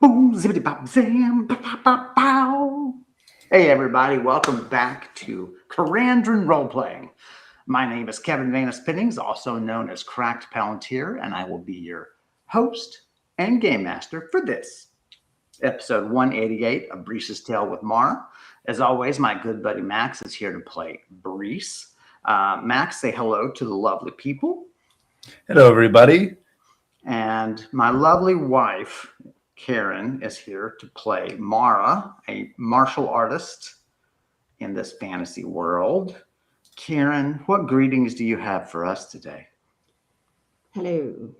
Boom, zippity bop, zam, ba, ba, ba, bow. Hey, everybody, welcome back to Carandran Roleplaying. My name is Kevin Vanus Pinnings, also known as Cracked Palantir, and I will be your host and game master for this episode 188 of Brise's Tale with Mara. As always, my good buddy Max is here to play Brise. Max, say hello to the lovely people. Hello, everybody. And my lovely wife, Karen, is here to play Mara, a martial artist in this fantasy world. Karen, what greetings do you have for us today? Hello.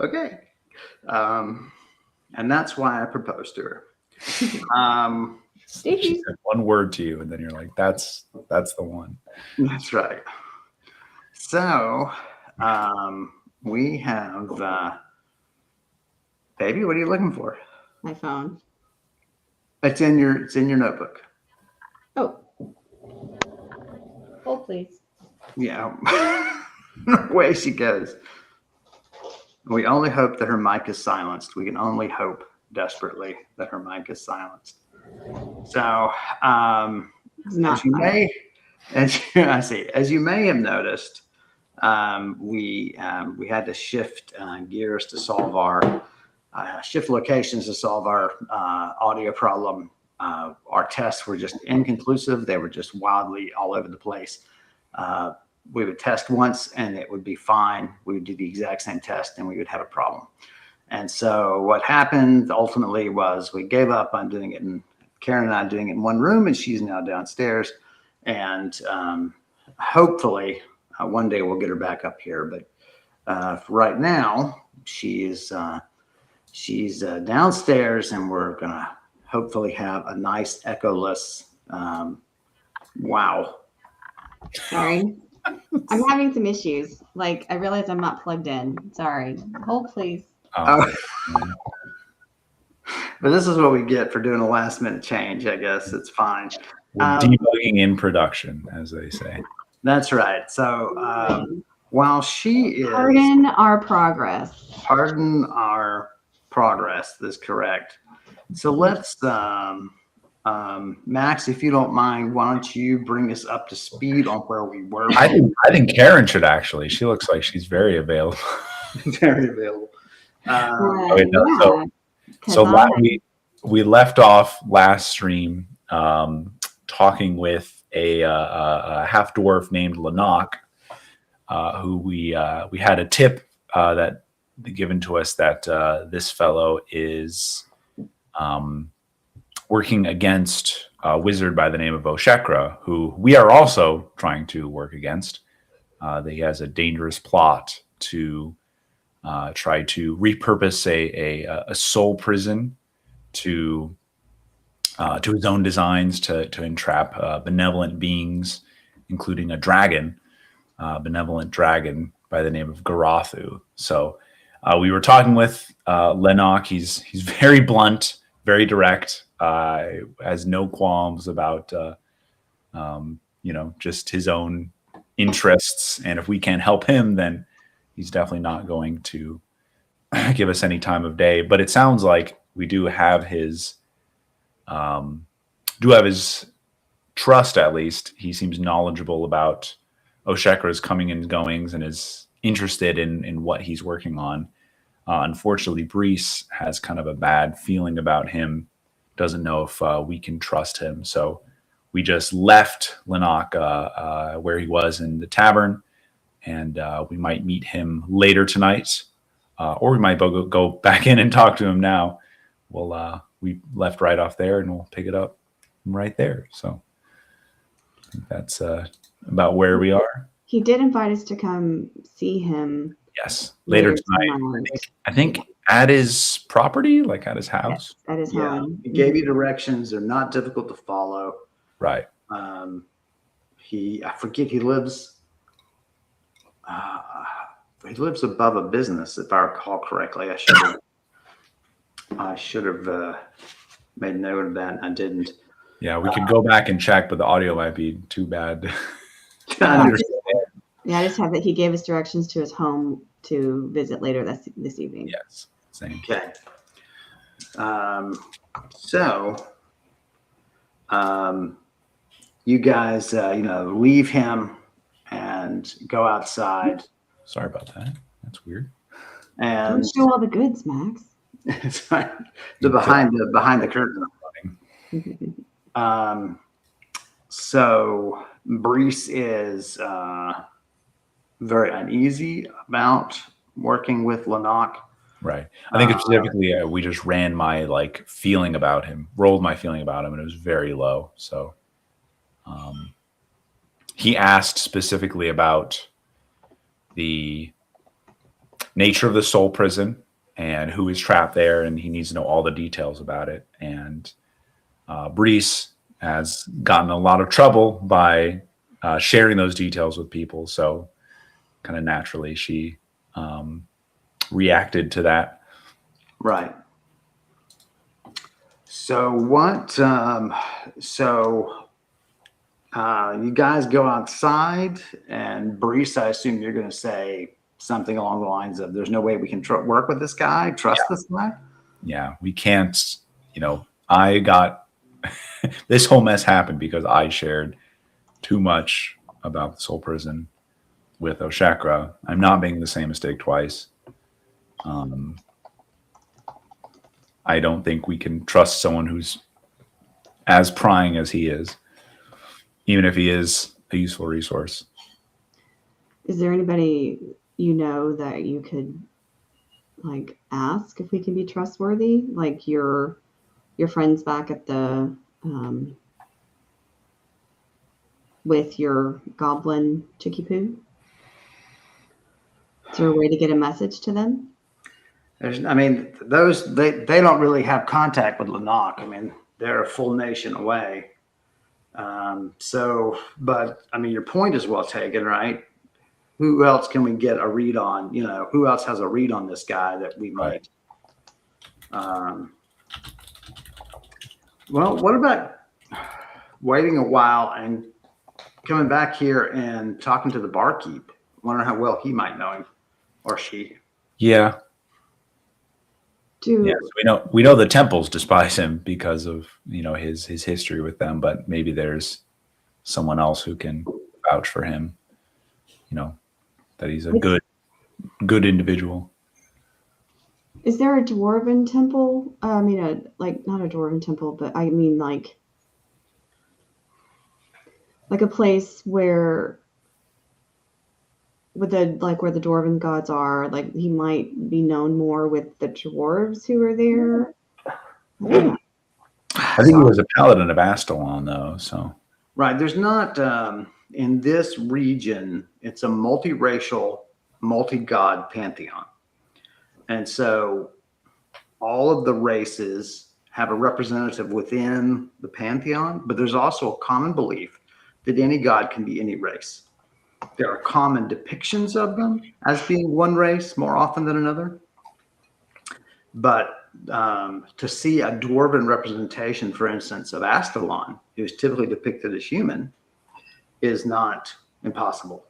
Okay. And that's why I proposed to her. She said one word to you, and then you're like, that's the one. That's right. So, we have, baby, what are you looking for? My phone. It's in your notebook. Oh. Hold, please. Yeah. Away she goes. We only hope that her mic is silenced. We can only hope desperately that her mic is silenced. So, as you may have noticed, we had to shift gears to solve our shift locations to solve our audio problem. Our tests were just inconclusive. They were just wildly all over the place. We would test once and it would be fine. We would do the exact same test and we would have a problem. And so what happened ultimately was we gave up on doing it, and Karen and I doing it in one room, and she's now downstairs. And hopefully one day we'll get her back up here. But right now she's downstairs, and we're gonna hopefully have a nice echoless. Wow. Sorry. I'm having some issues. Like, I realize I'm not plugged in. Sorry. Hold, please. But this is what we get for doing a last minute change, I guess. It's fine. We're debugging in production, as they say. That's right. So while she is... Pardon our progress. Pardon our progress. That's correct. So let's... Max, if you don't mind, why don't you bring us up to speed on where we were? I think Karen should actually. She looks like she's very available. Very available. We left off last stream talking with a half dwarf named Lanok, who we had a tip that given to us that this fellow is working against a wizard by the name of Oshekra, who we are also trying to work against. He has a dangerous plot to try to repurpose a soul prison to his own designs to entrap benevolent beings, including a dragon, benevolent dragon by the name of Garathu. So we were talking with Lenok. He's very blunt, very direct. Has no qualms about just his own interests, and if we can't help him, then he's definitely not going to give us any time of day. But it sounds like we do have his trust. At least he seems knowledgeable about Oshekra's coming and goings and is interested in what he's working on. Unfortunately, Brise has kind of a bad feeling about him. Doesn't know if we can trust him. So we just left Lanok where he was in the tavern, and we might meet him later tonight, or we might go back in and talk to him now. We left right off there, and we'll pick it up right there. So I think that's about where we are. He did invite us to come see him. Yes, later tonight. I think at his property, like at his house. Yes, at his home. He gave you directions. They're not difficult to follow. Right. I forget, he lives above a business, if I recall correctly. I should have made note of that. I didn't. Yeah, we could go back and check, but the audio might be too bad. Yeah, I just have that he gave us directions to his home to visit later this evening. Yes, same. Okay. So, you guys, leave him and go outside. Sorry about that. That's weird. Don't And show all the goods, Max. it's fine. Behind the curtain. So Brise is very uneasy about working with Lanok. Right. I think specifically we just ran my feeling about him, rolled my feeling about him, and it was very low. So he asked specifically about the nature of the soul prison and who is trapped there, and he needs to know all the details about it. And Brise has gotten a lot of trouble by sharing those details with people. So kind of naturally she reacted to that. Right. So what? You guys go outside, and Brise, I assume you're going to say something along the lines of, "There's no way we can work with this guy. Trust this guy." Yeah, we can't. I got this whole mess happened because I shared too much about the soul prison with Oshakra. I'm not making the same mistake twice. I don't think we can trust someone who's as prying as he is, even if he is a useful resource. Is there anybody that you could ask if we can be trustworthy? Like your friends back at the with your goblin Chicky Poo? Is there a way to get a message to them? Those they don't really have contact with Lanok. I mean, they're a full nation away. But your point is well taken, right? Who else can we get a read on? Who else has a read on this guy that we might? Well, what about waiting a while and coming back here and talking to the barkeep? Wonder how well he might know him or she. Yeah. Yeah, so we know the temples despise him because of his history with them, but maybe there's someone else who can vouch for him. That he's a good individual. Is there a dwarven temple? Not a dwarven temple, but I mean like a place where where the dwarven gods are. Like he might be known more with the dwarves who are there. I think he was a paladin of Astalon, though. So right, there's not in this region. It's a multiracial, multi-god pantheon, and so all of the races have a representative within the pantheon. But there's also a common belief that any god can be any race. There are common depictions of them as being one race more often than another. But to see a dwarven representation, for instance, of Astalon, who's typically depicted as human, is not impossible.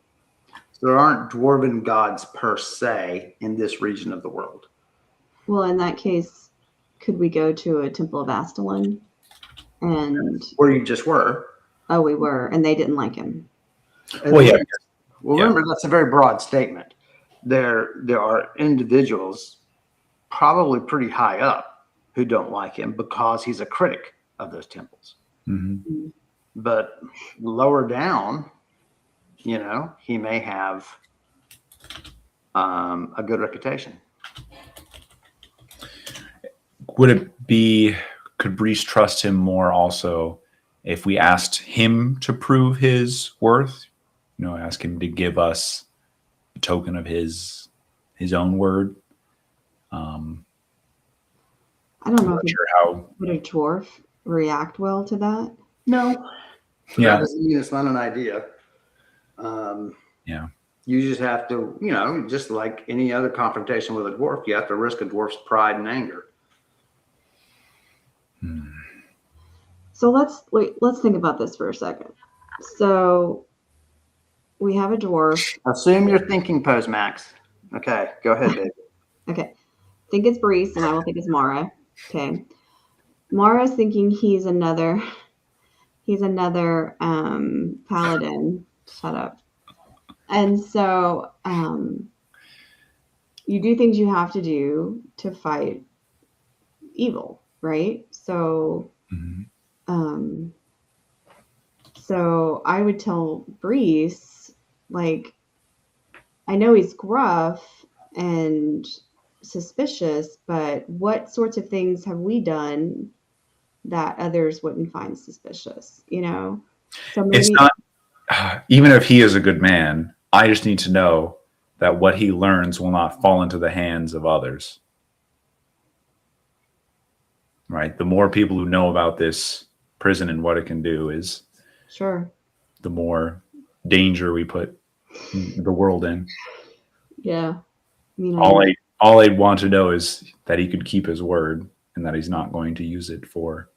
So there aren't dwarven gods per se in this region of the world. Well, in that case, could we go to a temple of Astalon? And where you just were. Oh, we were, and they didn't like him. Well, yeah. Well, remember, that's a very broad statement. There are individuals probably pretty high up who don't like him because he's a critic of those temples. Mm-hmm. But lower down, he may have a good reputation. Could Brise trust him more also if we asked him to prove his worth? Ask him to give us a token of his own word. I don't know how would a dwarf react well to that. No. Yeah. That doesn't mean it's not an idea. Yeah. You just have to, just like any other confrontation with a dwarf, you have to risk a dwarf's pride and anger. So let's think about this for a second. So we have a dwarf. Assume you're thinking pose, Max. Okay, go ahead, baby. Okay. Think it's Brise, and I will think it's Mara. Okay. Mara's thinking he's another paladin. Shut up. And so you do things you have to do to fight evil, right? So so I would tell Brise, like, I know he's gruff and suspicious, but what sorts of things have we done that others wouldn't find suspicious, you know? So It's maybe, not, even if he is a good man, I just need to know that what he learns will not fall into the hands of others. Right? The more people who know about this prison and what it can do is sure. the more danger we put the world in. Yeah. I mean, All I want to know is that he could keep his word and that he's not going to use it for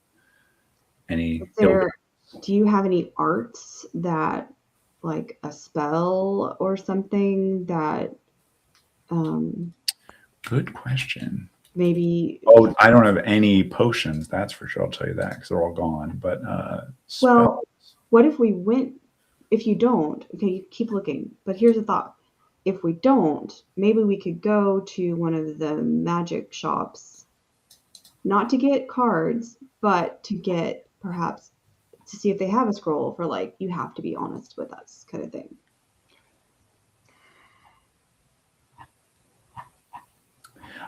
any ill. do you have any arts that, like a spell or something that Good question. maybe? Oh, I don't have any potions, that's for sure. I'll tell you that because they're all gone. But Well, what if we went? If you don't, okay, you keep looking. But here's a thought: if we don't, maybe we could go to one of the magic shops, not to get cards, but to get perhaps to see if they have a scroll for, like, you have to be honest with us kind of thing.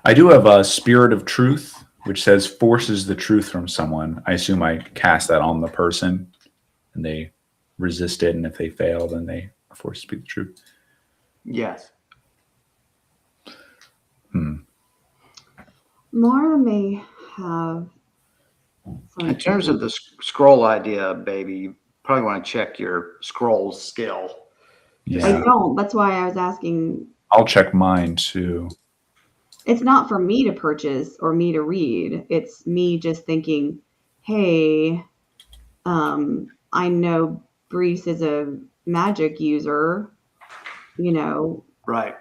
I do have a Spirit of Truth, which says forces the truth from someone. I assume I cast that on the person and they resist it. And if they fail, then they are forced to speak the truth. Yes. Mara may have In terms of the scroll idea, baby, you probably want to check your scroll skill. Yeah. I don't. That's why I was asking. I'll check mine too. It's not for me to purchase or me to read. It's me just thinking, hey, I know Brise is a magic user, you know. Right.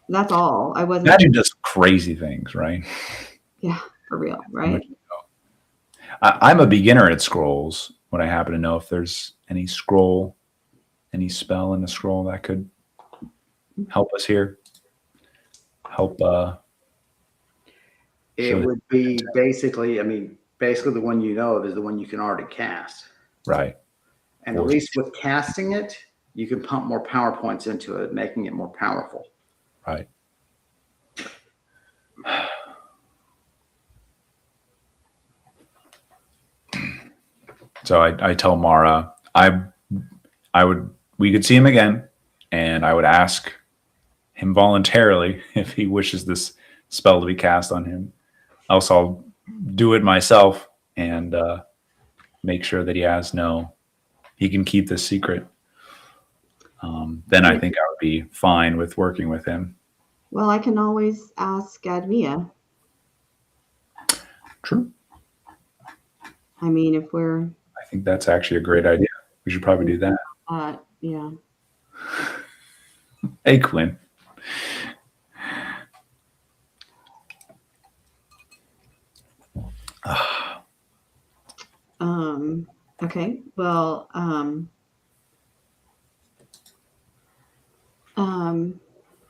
That's all. I wasn't. Magic does crazy things, right? Yeah, for real, right? I'm a beginner at scrolls. Would I happen to know if there's any spell in the scroll that could help us here? Help. It would be basically the one you know of is the one you can already cast. Right. And at least with casting it, you can pump more power points into it, making it more powerful. Right. So I tell Mara, we could see him again, and I would ask him voluntarily if he wishes this spell to be cast on him. Else I'll do it myself and make sure that he can keep this secret. Then I think I would be fine with working with him. Well, I can always ask Admia. True. I mean, if we're... I think that's actually a great idea. We should probably do that. Yeah. Hey, Quinn. Okay. Well,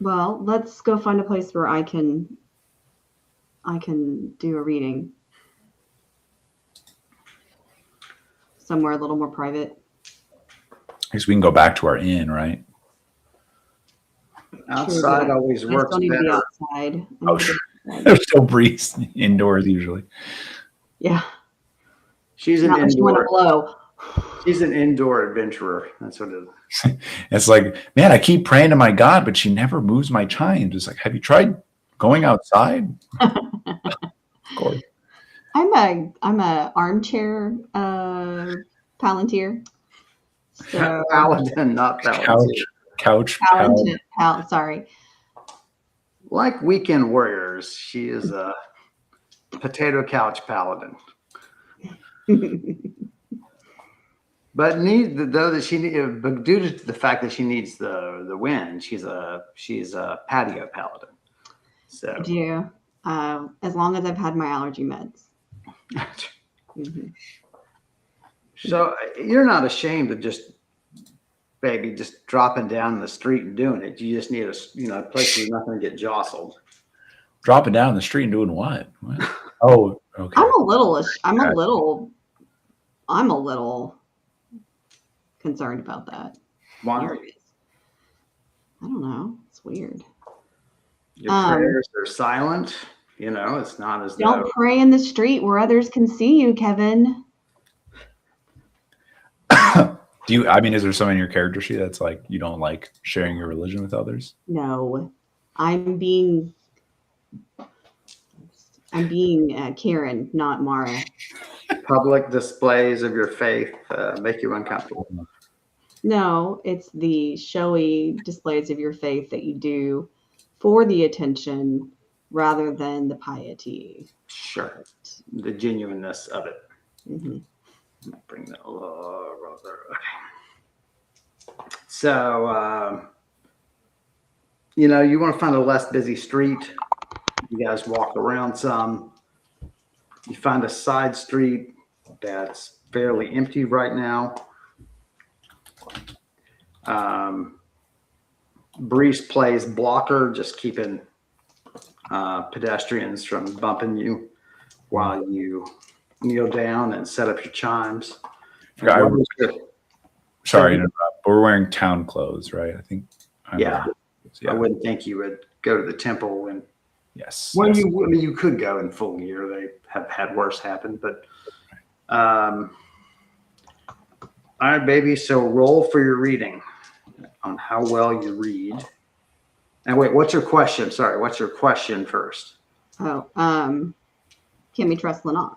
well, let's go find a place where I can do a reading. Somewhere a little more private. I guess we can go back to our inn, right? Outside Sure, always I works still need to be better. outside. Oh, sure. There's still Breeze indoors usually. Yeah. She's an Not much you want to indoor. blow. She's an indoor adventurer. That's what it is. It's like, man, I keep praying to my God, but she never moves my chimes. It's like, have you tried going outside? Of course. I'm a armchair palantir. So Paladin, not palantir. Couch. sorry. Like Weekend Warriors, she is a potato couch paladin. But but due to the fact that she needs the wind, she's a patio paladin. So I do. As long as I've had my allergy meds. Mm-hmm. so you're not ashamed of just dropping down in the street and doing it. You just need a place where you're not going to get jostled. Dropping down the street and doing what? Oh, okay. I'm a little concerned about that. Why? Curious. I don't know. It's weird. Your prayers are silent. It's not as Don't though. pray in the street where others can see you, Kevin. Is there something in your character sheet that's like you don't like sharing your religion with others? No, I'm being Karen, not Mara. Public displays of your faith make you uncomfortable. No, it's the showy displays of your faith that you do for the attention rather than the piety. Sure. The genuineness of it. Mm-hmm. Bring that a little rather. Okay. So, you want to find a less busy street. You guys walk around some. You find a side street that's fairly empty right now. Brise plays blocker, just keeping pedestrians from bumping you while you kneel down and set up your chimes. Sorry to interrupt, but we're wearing town clothes, right? I think. Yeah. I wouldn't think you would go to the temple when. Yes. Well, you could go in full gear. They have had worse happen, but. All right, baby. So roll for your reading on how well you read. And wait, what's your question? Sorry, what's your question first? Oh, can we trust Lanok?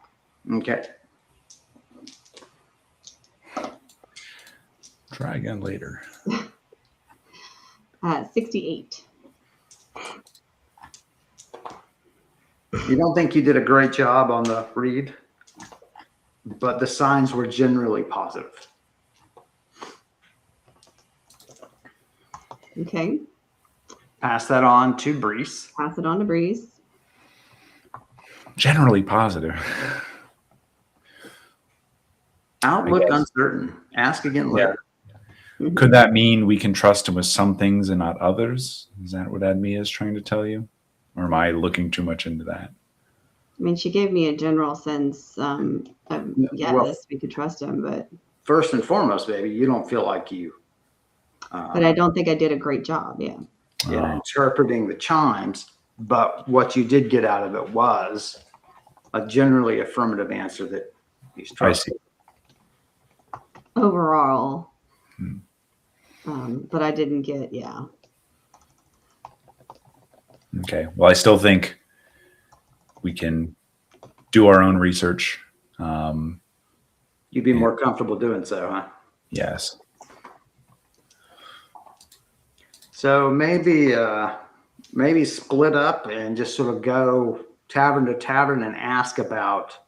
Okay. Try again later. 68. You don't think you did a great job on the read, but the signs were generally positive. Okay. Pass that on to Brise. Pass it on to Brise. Generally positive. Outlook uncertain. Ask again later. Mm-hmm. Could that mean we can trust him with some things and not others? Is that what Admia is trying to tell you? Or am I looking too much into that? I mean, she gave me a general sense of, yes, we could trust him, but... First and foremost, baby, you don't feel like you... but I don't think I did a great job, interpreting the chimes, but what you did get out of it was a generally affirmative answer that he's trusting. Overall. But I didn't get, Okay. Well, I still think we can do our own research. You'd be more comfortable doing so, huh? Yes. So maybe split up and just sort of go tavern to tavern and ask about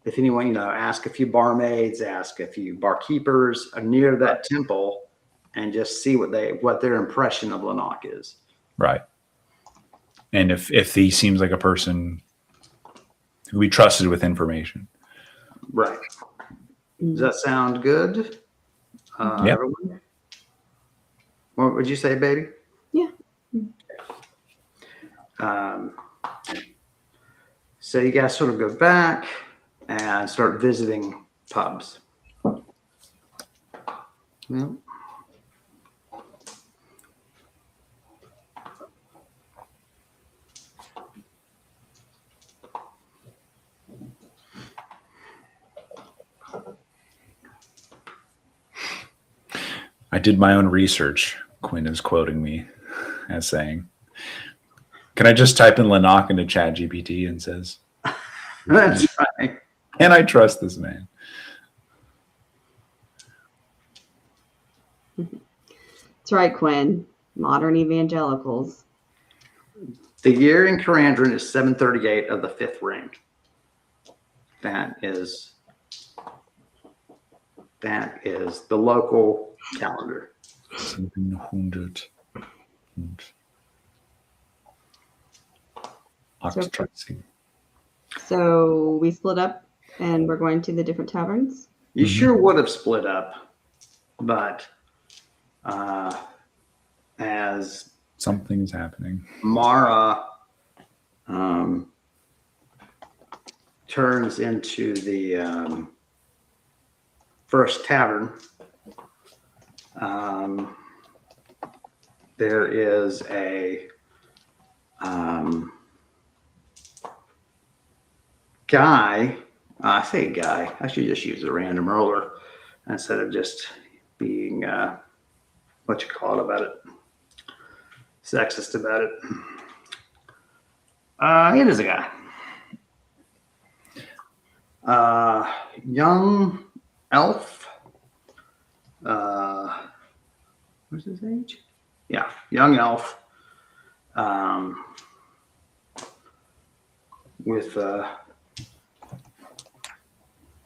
if anyone, ask a few barmaids, ask a few barkeepers near that temple, and just see what their impression of Lanok is. Right. And if he seems like a person who we trusted with information. Right. Does that sound good? Yeah. Everyone? What would you say, baby? Yeah. So you guys sort of go back and start visiting pubs. Yeah. I did my own research, Quinn is quoting me as saying. Can I just type in Lanok into ChatGPT and says, That's right. Can I trust this man? That's right, Quinn. Modern evangelicals. The year in Karandran is 738 of the 5th ring. That is That is the local calendar. 700 October. So we split up and we're going to the different taverns. You Mhm. sure would have split up, but as Something's happening. Mara turns into the first tavern, there is a guy. I say guy. I should just use a random roller instead of just being what you call it about it, sexist about it. It is a guy. Young elf. What's his age? Yeah, young elf. With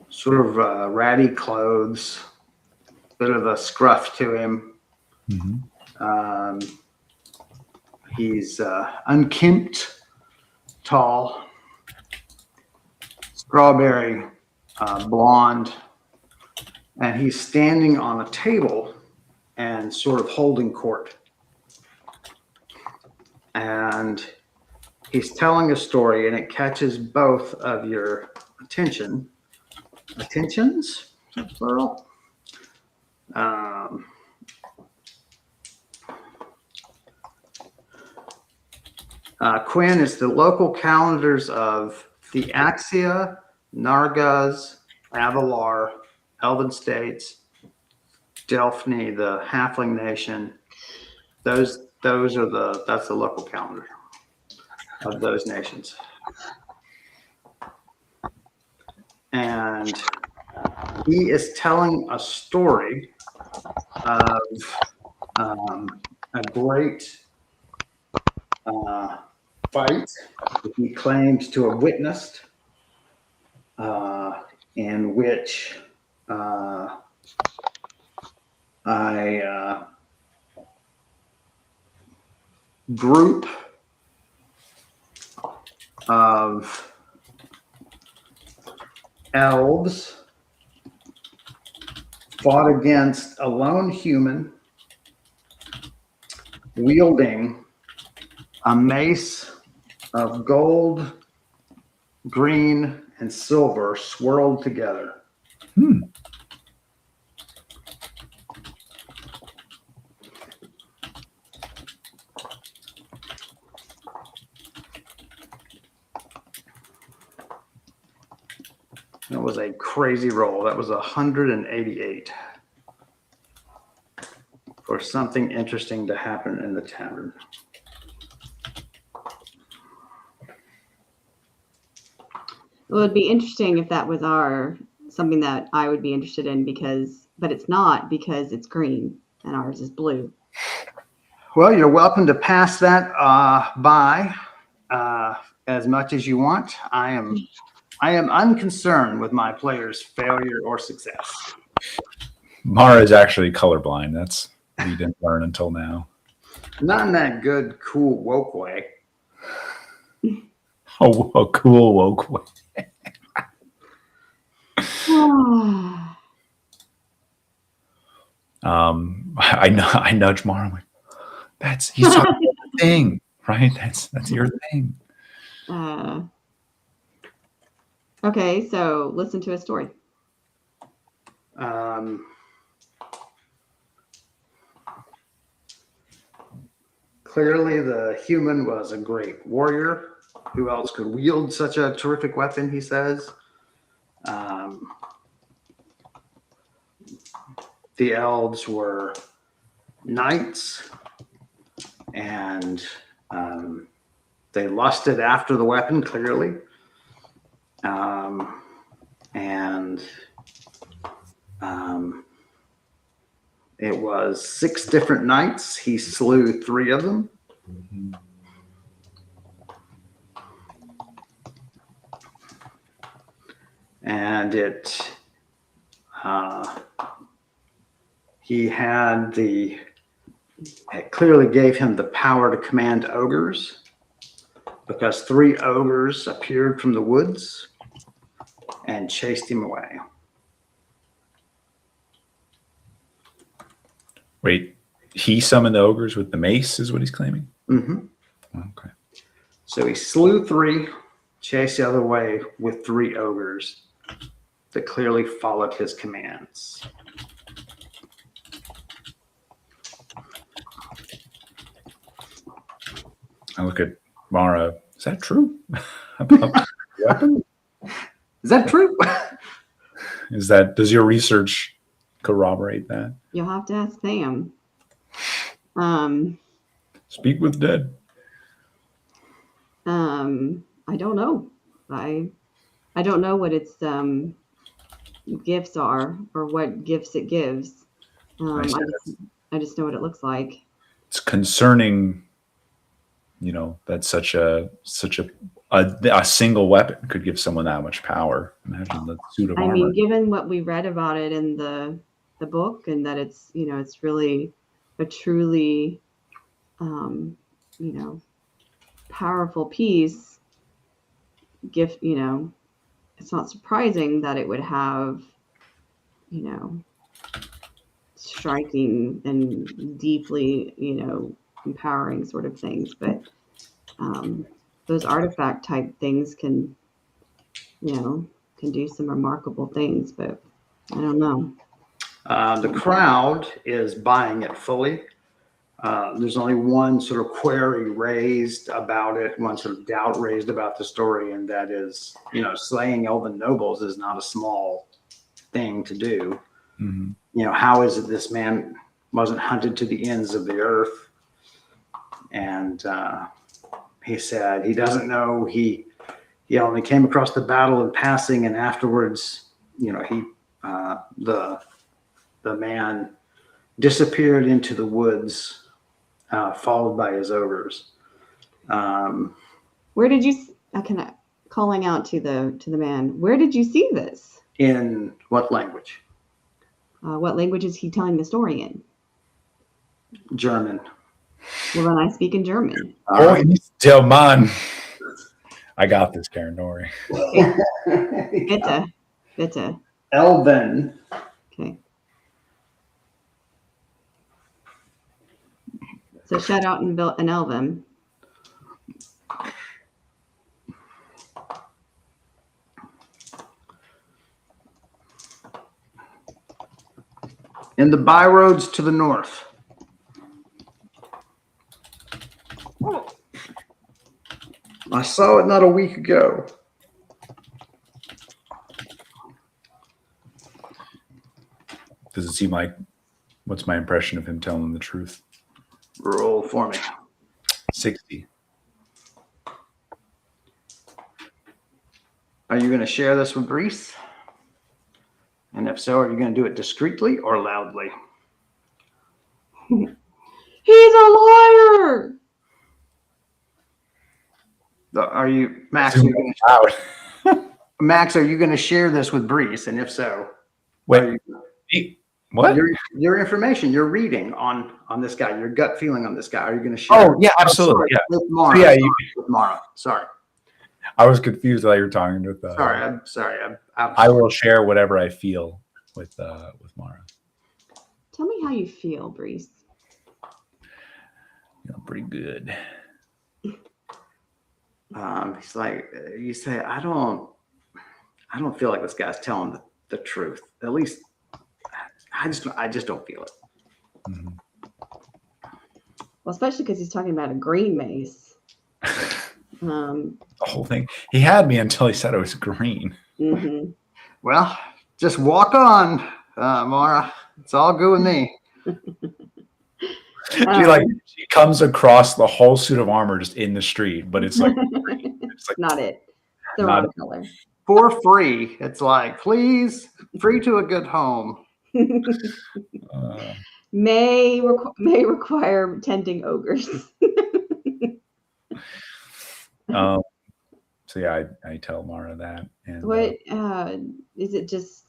sort of ratty clothes, bit of a scruff to him. Mm-hmm. He's unkempt, tall, strawberry blonde, and he's standing on a table and sort of holding court. And he's telling a story, and it catches both of your attentions, plural. Quinn is the local calendars of Theaxia, Nargaz, Avalar, Elven States, Delphne, the Halfling Nation. That's the local calendar of those nations. And he is telling a story of a great fight that he claims to have witnessed, in which a group of elves fought against a lone human wielding a mace of gold, green, and silver swirled together. That was a crazy roll. That was 188 for something interesting to happen in the tavern. Well, it'd be interesting if that was something that I would be interested in but it's not because it's green and ours is blue. Well, you're welcome to pass that by as much as you want. I am unconcerned with my players' failure or success. Mara is actually colorblind. That's we didn't learn until now. Not in that good, cool, woke way. Oh, a cool woke way. I nudge Mara. I'm like, he's talking about the thing, right? That's your thing. Okay, so listen to a story. Clearly, the human was a great warrior. Who else could wield such a terrific weapon, he says. The elves were knights, and they lusted after the weapon, clearly. It was 6 different knights. He slew 3 of them. Mm-hmm. And it He had it clearly gave him the power to command ogres, because 3 ogres appeared from the woods and chased him away. Wait, he summoned the ogres with the mace, is what he's claiming? Mm-hmm. Okay. So he slew 3, chased the other way with 3 ogres that clearly followed his commands. I look at Mara. Is that true? About the weapon? Is that true? Does your research corroborate that? You'll have to ask Sam. Speak with dead. I don't know. I don't know what its gifts are or what gifts it gives. I just know what it looks like. It's concerning, that such a single weapon could give someone that much power. Imagine the suit of armor. I mean, given what we read about it in the book, and that it's it's really a truly powerful piece gift, it's not surprising that it would have striking and deeply empowering sort of things, but those artifact type things can do some remarkable things, but I don't know. The crowd is buying it fully. There's only one sort of query raised about it, one sort of doubt raised about the story, and that is, slaying elven nobles is not a small thing to do. Mm-hmm. How is it this man wasn't hunted to the ends of the earth? And he said he doesn't know. He only came across the battle in passing, and afterwards, the man disappeared into the woods, followed by his ogres. Where did you? Calling out to the man. Where did you see this? In what language? What language is he telling the story in? German. Well, then I speak in German. Oh, tell man. I got this, Karen. Don't worry. Bitte. Elven. Okay. So shout out in Elven. In the byroads to the north. I saw it not a week ago. Does it seem like, what's my impression of him telling the truth? Roll for me. 60. Are you going to share this with Brise? And if so, are you going to do it discreetly or loudly? He's a liar. Are you, Max? Are you going to share this with Brise? And if so, wait, what? Your information, your reading on this guy, your gut feeling on this guy. Are you going to share? Oh yeah, absolutely. With Mara. Yeah, with Mara. Sorry. I was confused while you were talking with. I'm sorry. I will share whatever I feel with Mara. Tell me how you feel, Brise. Pretty good. He's like, you say, I don't feel like this guy's telling the truth. At least, I just don't feel it. Mm-hmm. Well, especially because he's talking about a green mace. The whole thing. He had me until he said it was green. Mm-hmm. Well, just walk on, Mara. It's all good with me. She comes across the whole suit of armor just in the street, but it's like, not it. The wrong color. For free. It's like, please, free to a good home. May require tending ogres. So yeah, I tell Mara that. And what is it? Just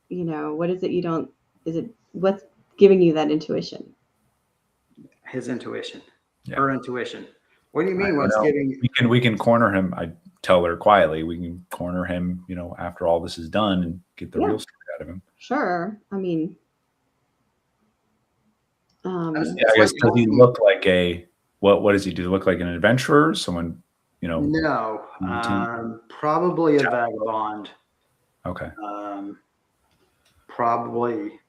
what is it? You don't? Is it what's giving you that intuition. His intuition, Yeah. her intuition. What do you I mean? don't What's know. giving? We can corner him. I tell her quietly, we can corner him, after all this is done and get the Yeah. real story out of him. Sure. I mean, Yeah, I guess, does he look like what does he do? Look like an adventurer? Someone, No, probably a vagabond. Okay. Probably,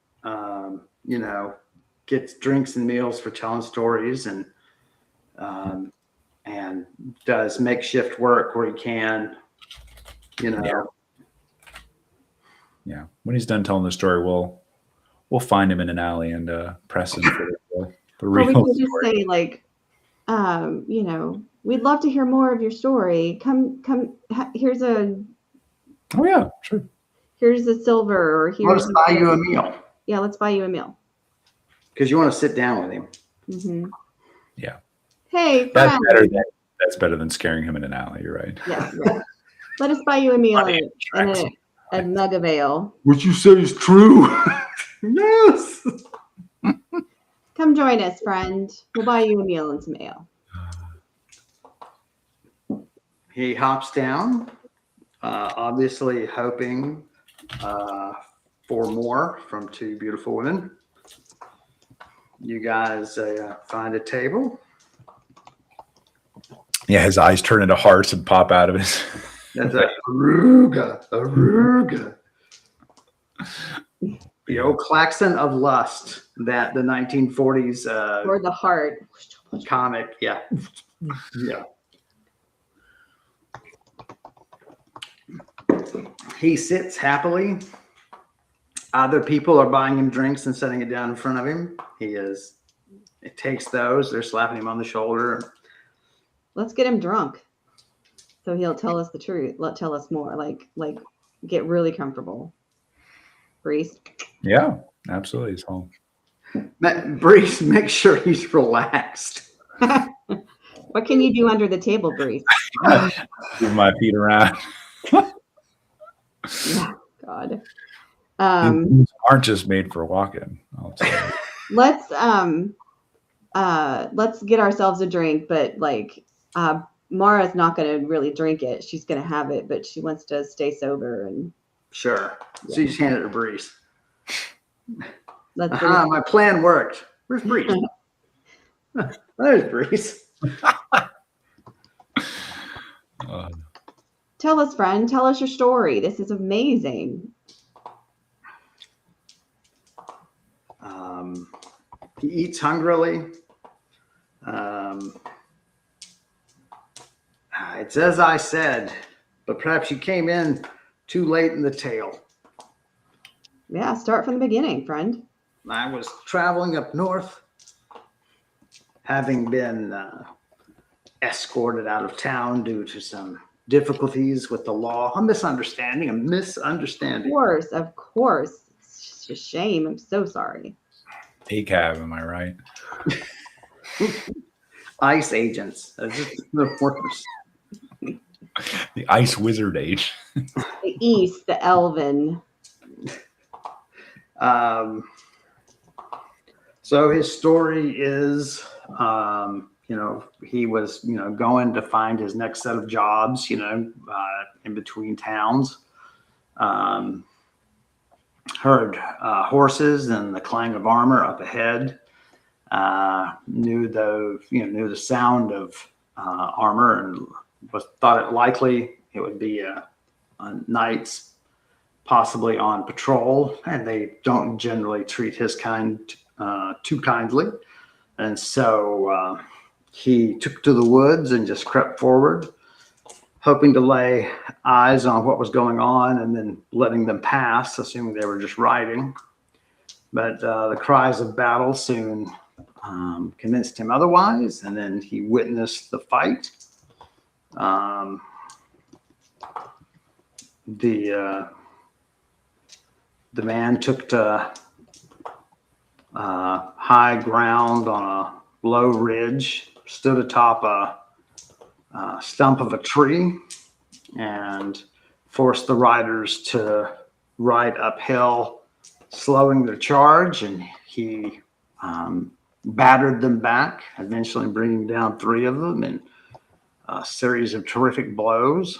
gets drinks and meals for telling stories and does makeshift work where he can, Yeah. When he's done telling the story, we'll find him in an alley and press him for the or real we can story. just say like, we'd love to hear more of your story. Come, here's a Oh yeah, sure. Here's a silver, or here's. Let's buy you a meal. Yeah, let's buy you a meal. Because you want to sit down with him. Mm-hmm. Yeah. Hey, that's friend. That's better than scaring him in an alley. You're right. Yeah. Right. Let us buy you a meal and a mug of ale. What you say is true. Yes. Come join us, friend. We'll buy you a meal and some ale. He hops down, obviously hoping for more from two beautiful women. You guys find a table. Yeah, his eyes turn into hearts and pop out of his. That's a aruga. The old klaxon of lust that the 1940s or the heart comic. Yeah. Yeah. He sits happily. Other people are buying him drinks and setting it down in front of him. It takes those. They're slapping him on the shoulder. Let's get him drunk, so he'll tell us the truth. Tell us more. Like get really comfortable. Brise. Yeah, absolutely. So, Brise, make sure he's relaxed. What can you do under the table, Brise? move my feet around. Yeah, God. These aren't just made for walking. I'll tell you. Let's get ourselves a drink, but Mara's not going to really drink it. She's going to have it, but she wants to stay sober. And Sure. So you just hand it to Brise. My plan worked. Where's Brise? There's Brise. Tell us, friend. Tell us your story. This is amazing. He eats hungrily. It's as I said, but perhaps you came in too late in the tale. Yeah, start from the beginning, friend. I was traveling up north, having been escorted out of town due to some difficulties with the law. A misunderstanding. Of course. It's just a shame. I'm so sorry. ACAB, am I right? ICE agents. The worst. The ice wizard age. The East, the Elven. So his story is, he was, going to find his next set of jobs, in between towns. Heard horses and the clang of armor up ahead. Knew the sound of armor and thought it likely it would be knights possibly on patrol, and they don't generally treat his kind too kindly. And so he took to the woods and just crept forward, hoping to lay eyes on what was going on and then letting them pass, assuming they were just riding. But the cries of battle soon convinced him otherwise, and then he witnessed the fight. The man took to high ground on a low ridge, stood atop a stump of a tree, and forced the riders to ride uphill slowing their charge, and he battered them back, eventually bringing down 3 of them in a series of terrific blows.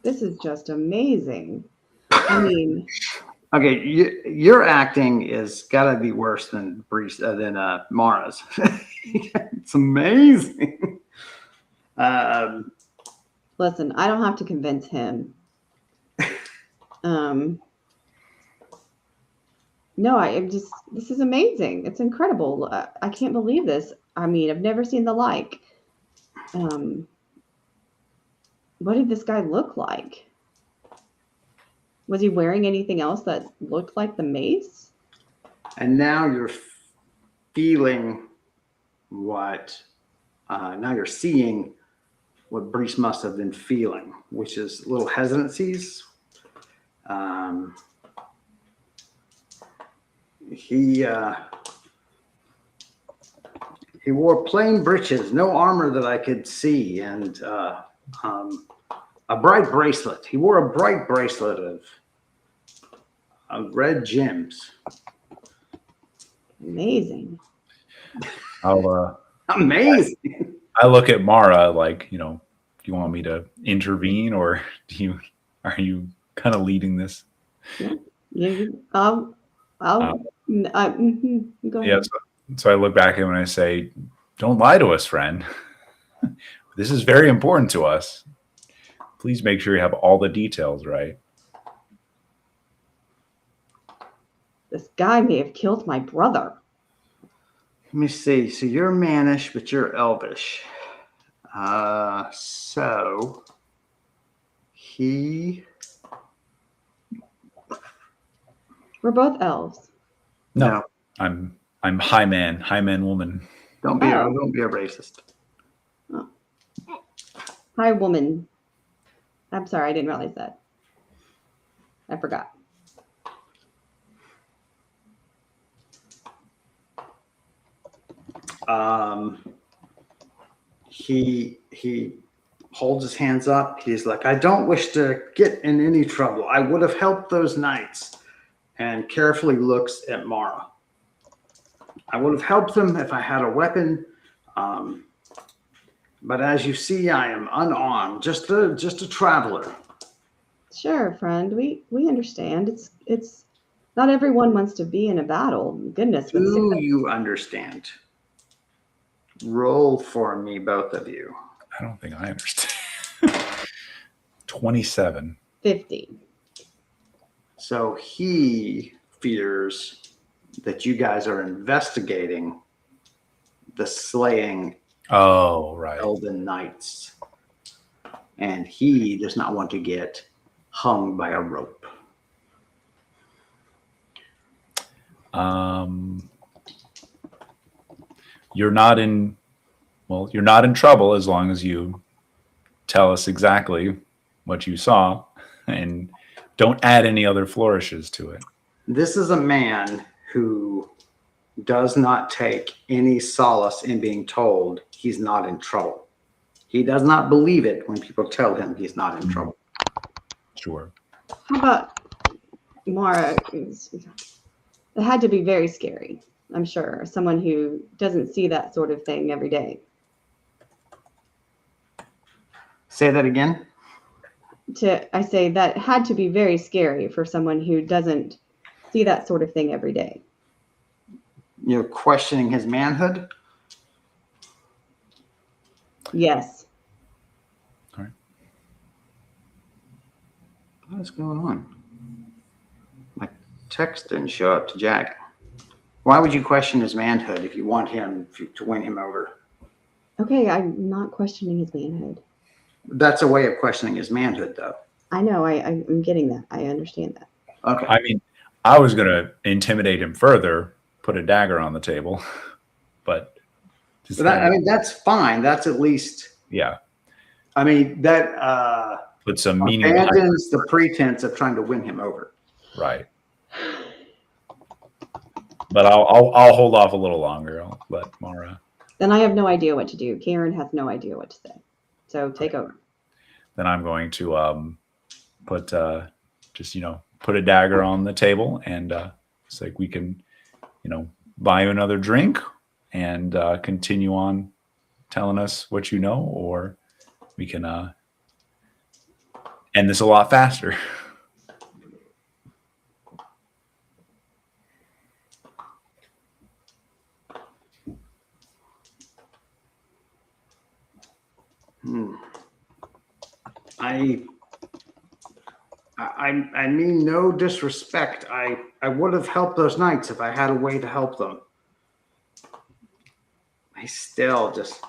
This is just amazing. I mean, okay, your acting is got to be worse than Mara's. It's amazing. Listen, I don't have to convince him. No, this is amazing. It's incredible. I can't believe this. I mean, I've never seen the like. What did this guy look like? Was he wearing anything else that looked like the mace? And now you're feeling what, now you're seeing what Brise must have been feeling, which is little hesitancies. He wore plain breeches, no armor that I could see, and a bright bracelet. He wore a bright bracelet of red gems. Amazing. Amazing. I look at Mara like, do you want me to intervene, or are you kind of leading this? Yeah. Go ahead. Yeah. So I look back at him and I say, "Don't lie to us, friend. This is very important to us. Please make sure you have all the details right." This guy may have killed my brother. Let me see. So you're mannish, but you're elvish. So we're both elves. No. I'm high man woman. Don't be a racist. Oh. Hi, woman. I'm sorry, I didn't realize that. I forgot. He holds his hands up. He's like, I don't wish to get in any trouble. I would have helped those knights. And carefully looks at Mara. I would have helped them if I had a weapon. But as you see, I am unarmed, just a traveler. Sure, friend. We understand. It's not everyone wants to be in a battle. Goodness. Do you understand? Roll for me, both of you. I don't think I understand. 27. 50. So he fears that you guys are investigating the slaying Elven knights. And he does not want to get hung by a rope. You're not in trouble as long as you tell us exactly what you saw and don't add any other flourishes to it. This is a man who does not take any solace in being told he's not in trouble. He does not believe it when people tell him he's not in trouble. Sure. How about Mara? It had to be very scary, I'm sure. Someone who doesn't see that sort of thing every day. Say that again. I say that had to be very scary for someone who doesn't see that sort of thing every day. You're questioning his manhood? Yes. All right. What is going on? My text didn't show up to Jack. Why would you question his manhood if you want him to win him over? Okay, I'm not questioning his manhood. That's a way of questioning his manhood, though. I know. I'm getting that. I understand that. Okay. I mean, I was going to intimidate him further, put a dagger on the table, but that's fine. That's at least. Yeah. I mean, that put some meaning abandons the pretense of trying to win him over. Right. But I'll hold off a little longer. I'll let Mara. Then I have no idea what to do. Karen has no idea what to say. So take over. then I'm going to put put a dagger on the table, and it's like we can, buy you another drink and continue on telling us what you know, or we can end this a lot faster. I mean no disrespect. I would have helped those knights if I had a way to help them. I still just...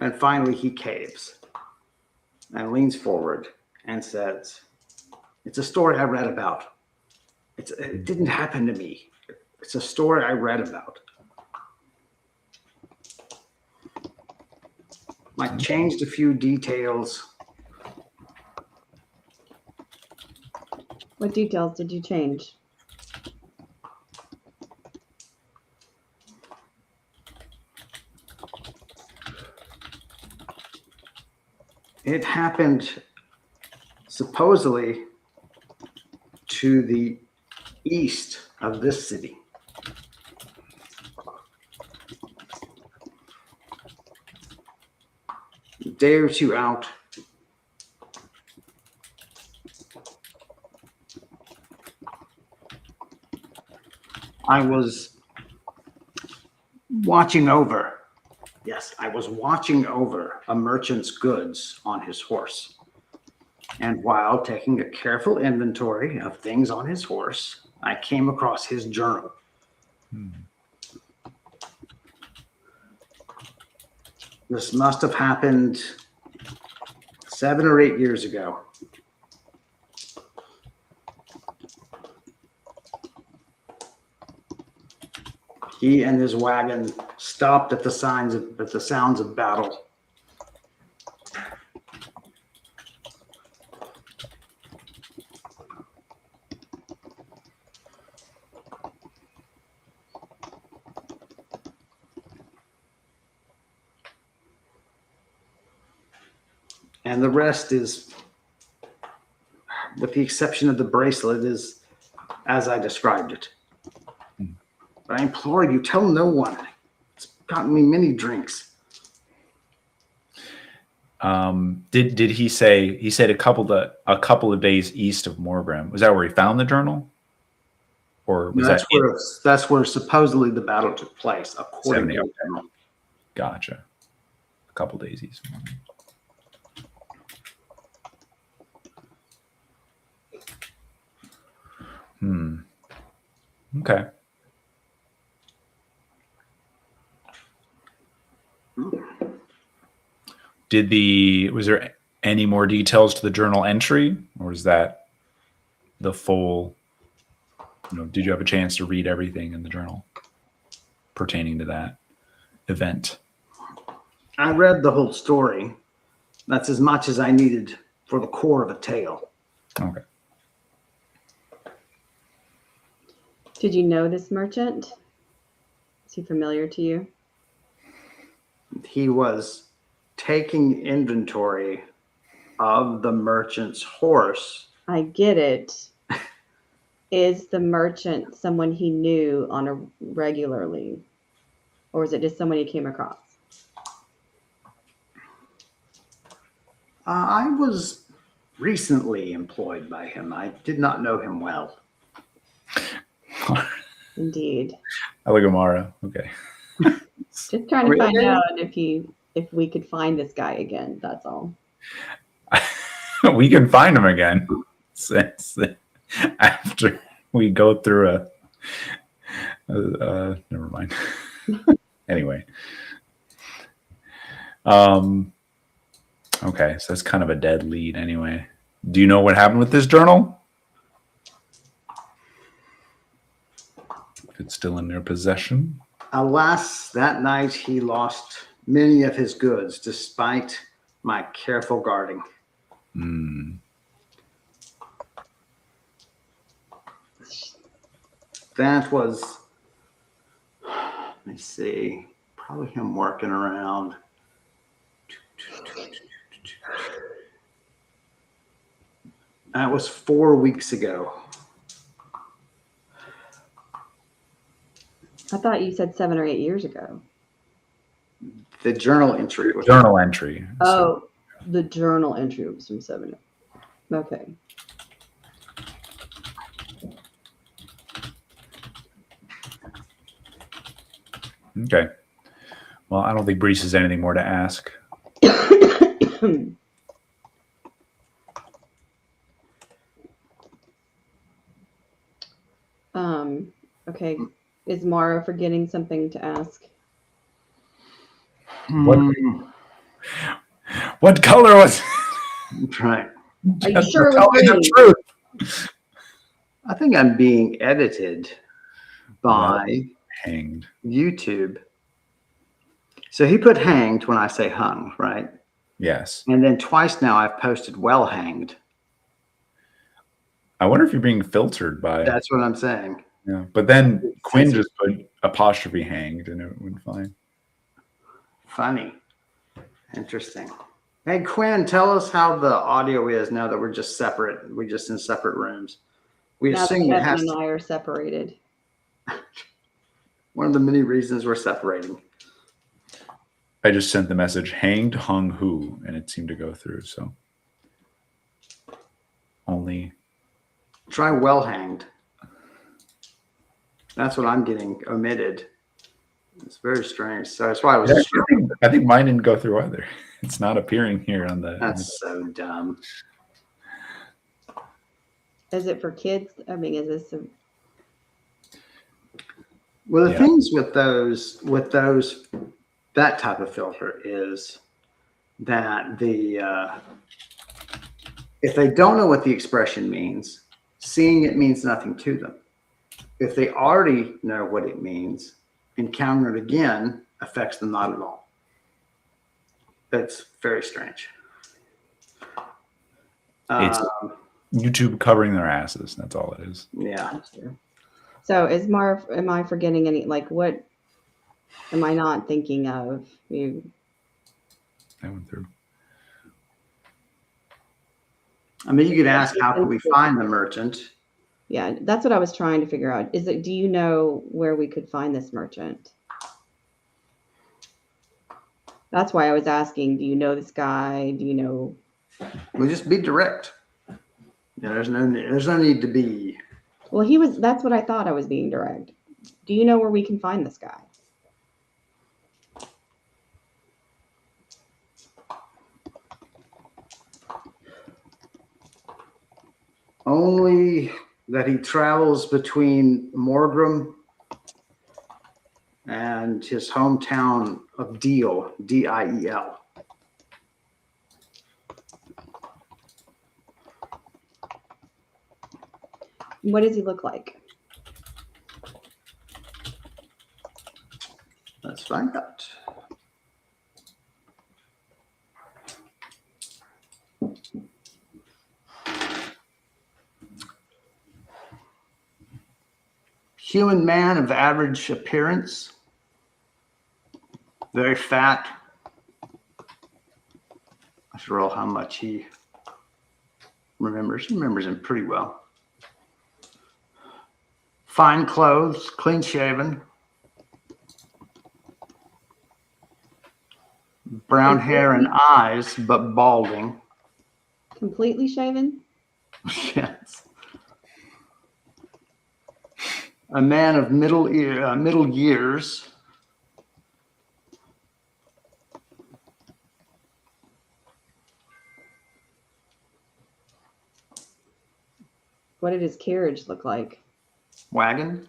And finally he caves and leans forward and says, "It's a story I read about. It didn't happen to me. It's a story I read about. I changed a few details." What details did you change? It happened supposedly to the east of this city. A day or two out, I was watching over a merchant's goods on his horse. And while taking a careful inventory of things on his horse, I came across his journal. This must have happened 7 or 8 years ago. He and his wagon stopped at the sounds of battle. And the rest is, with the exception of the bracelet, is as I described it. But I implore you, tell no one. It's gotten me many drinks. Did he say? He said a couple of days east of Morgrim. Was that where he found the journal, or was that's where supposedly the battle took place, according to the journal. Gotcha. A couple days east. Okay. Was there any more details to the journal entry, or is that the full, did you have a chance to read everything in the journal pertaining to that event? I read the whole story. That's as much as I needed for the core of a tale. Okay. Did you know this merchant? Is he familiar to you? He was taking inventory of the merchant's horse. I get it. Is the merchant someone he knew on a regularly, or is it just someone he came across? I was recently employed by him. I did not know him well. Indeed. Alagamara. Okay. Just trying to find out if we could find this guy again. That's all. We can find him again after we go through never mind. Anyway. Okay, so that's kind of a dead lead anyway. Do you know what happened with this journal? If it's still in their possession? Alas, that night he lost many of his goods despite my careful guarding. That was, let me see, probably him working around That was 4 weeks ago. I thought you said 7 or 8 years ago. The journal entry was Journal entry. Oh, the journal entry was from 7. Okay. Okay. Well, I don't think Brise has anything more to ask. Okay. Is Mara forgetting something to ask? What color was? Right. Are you sure it Tell was me green? the truth. I think I'm being edited by Hanged. YouTube. So he put hanged when I say hung, right? Yes. And then twice now I've posted well hanged. I wonder if you're being filtered by. That's what I'm saying. Yeah. But then Quinn just put apostrophe hanged, and it went fine. Funny. Interesting. Hey, Quinn, tell us how the audio is now that we're just separate. We're just in separate rooms. We Now that assume it Kevin has and to, I are separated. one of the many reasons we're separating. I just sent the message hanged, hung, who, and it seemed to go through. So only. Try well hanged. That's what I'm getting omitted. It's very strange. So that's why I was. I think mine didn't go through either. It's not appearing here on the. That's so dumb. Is it for kids? I mean, is this Well, the things with those, that type of filter is that if they don't know what the expression means, seeing it means nothing to them. If they already know what it means, encountering it again affects them not at all. That's very strange. It's YouTube covering their asses. That's all it is. Yeah. So am I forgetting any, like, what am I not thinking of? I went through. I mean, you could ask, how can we find the merchant? Yeah, that's what I was trying to figure out. Do you know where we could find this merchant? That's why I was asking, do you know this guy? Do you know? We'll just be direct. Yeah, there's no need to be. Well, that's what I thought, I was being direct. Do you know where we can find this guy? Only that he travels between Morgram and his hometown of Deal, D-I-E-L. What does he look like? Let's find out. Human man of average appearance, very fat. I should roll how much he remembers. He remembers him pretty well. Fine clothes, clean shaven. Brown hair and eyes, but balding. Completely shaven? Yes. A man of middle years. What did his carriage look like? Wagon?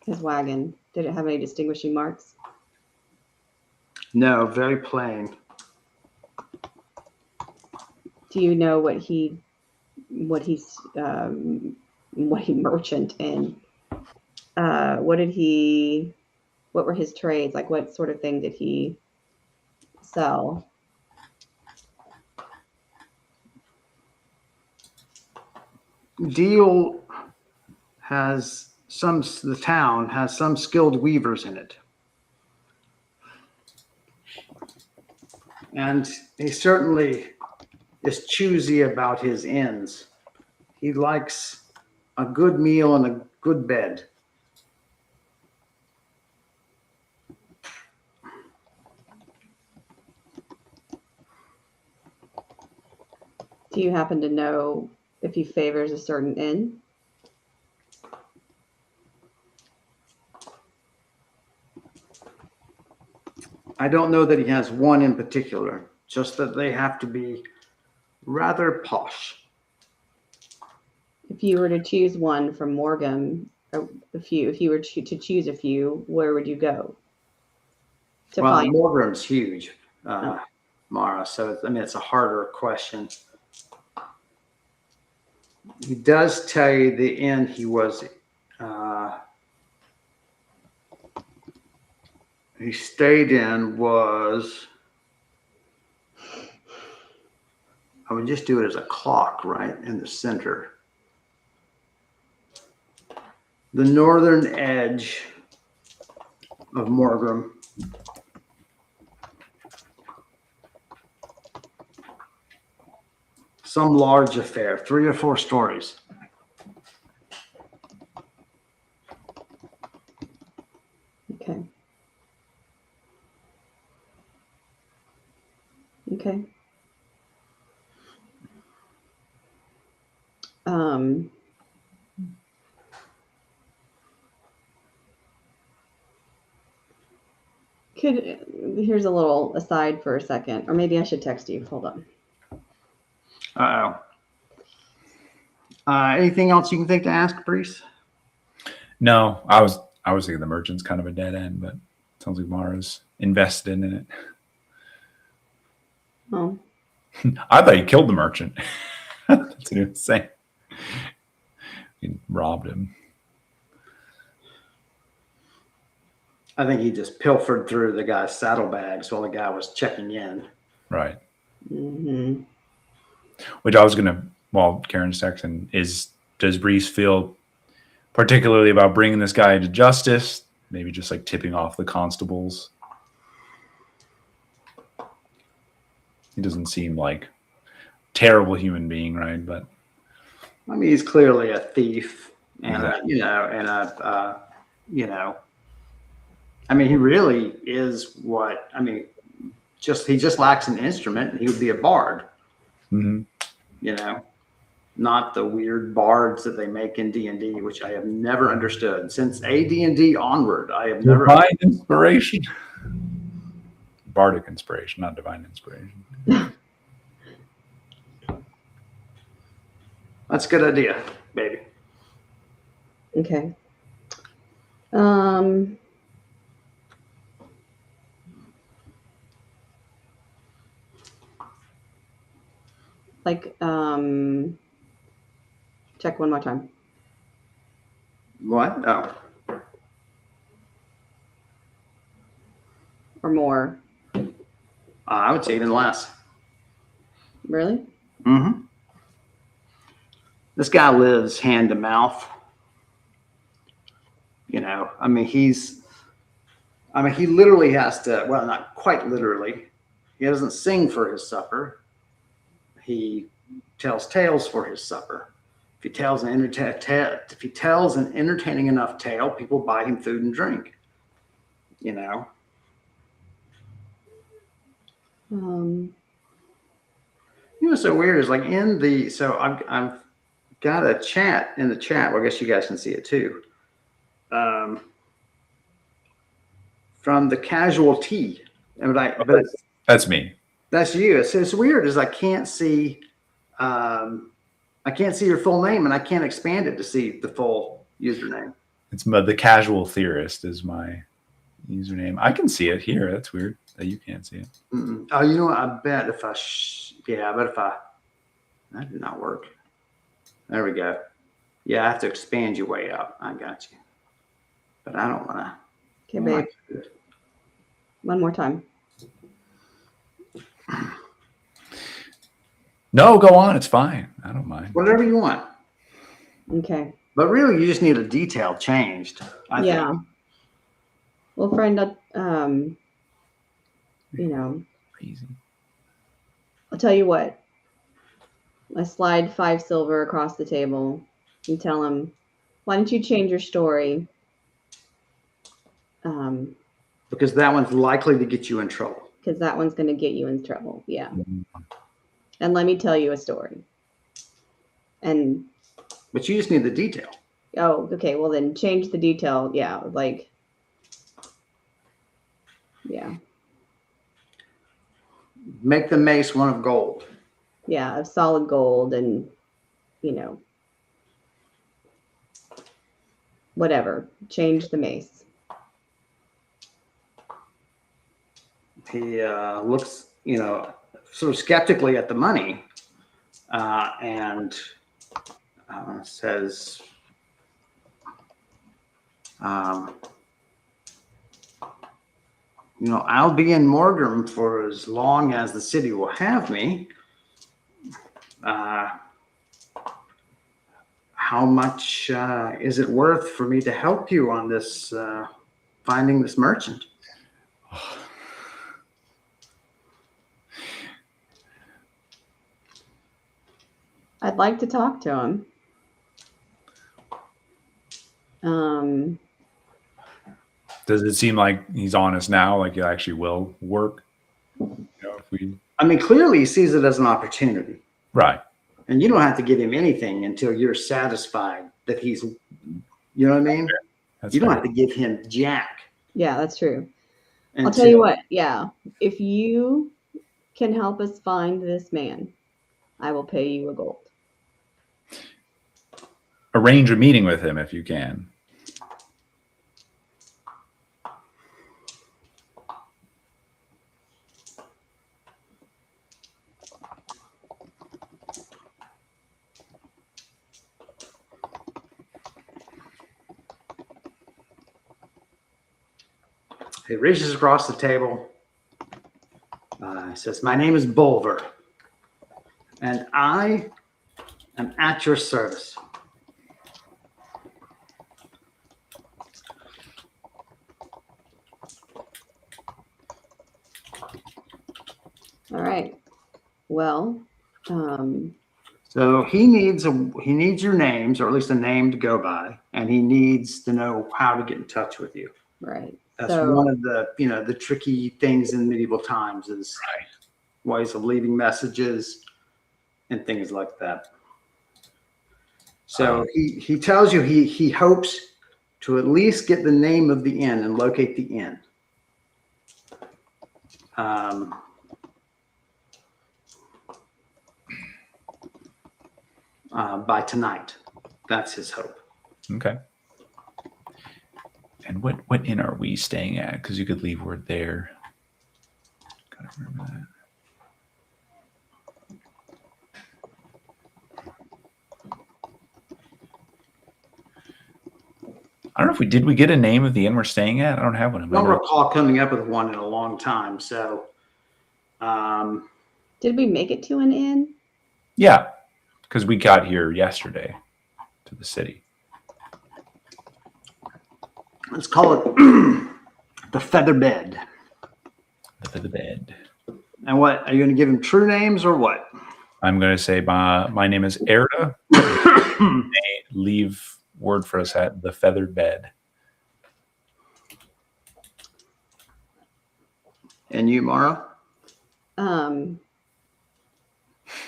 His wagon. Did it have any distinguishing marks? No, very plain. Do you know what he merchant in? What were his trades? Like, what sort of thing did he sell? Deal the town has some skilled weavers in it. And he certainly is choosy about his ends. he likes a good meal and a good bed. Do you happen to know if he favors a certain inn? I don't know that he has one in particular, just that they have to be rather posh. If you were to choose one from Morgan, or if you were to choose a few, where would you go to Well, find? Morgram's huge, Oh, Mara. So I mean, it's a harder question. He does tell you the inn he stayed in was. I would just do it as a clock right in the center. The northern edge of Morgram. Some large affair, 3 or 4 stories. okay. Okay. Um, here's a little aside for a second, or maybe I should text you. Hold on. Uh-oh. Anything else you can think to ask, Brise? No, I was thinking the merchant's kind of a dead end, but it sounds like Mara's invested in it. Oh, I thought he killed the merchant. That's what he was saying. He robbed him. I think he just pilfered through the guy's saddlebags while the guy was checking in. Right. mm-hmm. Which I was gonna, while Karen's texting, does Brise feel particularly about bringing this guy to justice? Maybe just like tipping off the constables. He doesn't seem like terrible human being, right? But I mean, he's clearly a thief, and exactly. I mean, he really is what I mean. He just lacks an instrument, and he would be a bard. Mm-hmm. You know, not the weird bards that they make in D&D, which I have never understood since AD&D onward. I have never Divine inspiration, bardic inspiration, not divine inspiration. That's a good idea, baby. Okay. Check one more time. What? Oh, Or more. I would say even less. Really? Mm-hmm. This guy lives hand to mouth. You know, I mean, he literally has to, well, not quite literally. He doesn't sing for his supper. He tells tales for his supper. If he tells an entertaining enough tale, people buy him food and drink. You know. Um, You know, what's so weird is like so I've got a chat in the chat. Well, I guess you guys can see it too. From the casualty, but That's me. that's you. It's weird is I can't see your full name, and I can't expand it to see the full username. It's the casual theorist is my username. I can see it here. That's weird that you can't see it. Mm-mm. Oh, you know what? I bet if I that did not work. There we go. Yeah, I have to expand you way up. I got you, but I don't want to. okay, babe. One more time. No, go on. It's fine. I don't mind. Whatever you want. Okay. But really, you just need a detail changed. I think. Well, friend, you know, Crazy. I'll tell you what. I slide 5 silver across the table and tell him, why don't you change your story? Because that one's likely to get you in trouble. Because that one's going to get you in trouble. Yeah. And let me tell you a story. And But you just need the detail. oh, okay. Well, then change the detail. Yeah, like, yeah, Make the mace one of gold. yeah, of solid gold, and you know, whatever. Change the mace. He looks, sort of skeptically at the money, and says, I'll be in Morgrim for as long as the city will have me. How much is it worth for me to help you on this, finding this merchant? I'd like to talk to him. Does it seem like he's honest now? Like it actually will work? If we... I mean, clearly he sees it as an opportunity. Right. And you don't have to give him anything until you're satisfied that he's, you know what I mean? That's you don't fair. have to give him jack. Yeah, that's true. Until, I'll tell you what. Yeah, if you can help us find this man, I will pay you a gold. Arrange a meeting with him if you can. He reaches across the table. He says, "My name is Bulver, and I am at your service." All right. Well, so he needs your names, or at least a name to go by, and he needs to know how to get in touch with you. right. That's So, one of the the tricky things in medieval times is ways of leaving messages and things like that. So he tells you he hopes to at least get the name of the inn and locate the inn. By tonight. That's his hope. Okay. And what inn are we staying at? Because you could leave word there. Gotta remember that. I don't know if we get a name of the inn we're staying at. I don't have one. I don't recall coming up with one in a long time. So, did we make it to an inn? Yeah, because we got here yesterday to the city. Let's call it the Feather Bed. The Feather Bed. And what are you going to give him? True names or what? I'm going to say my name is Erda. Leave word for us at the Feathered Bed. And you, Mara?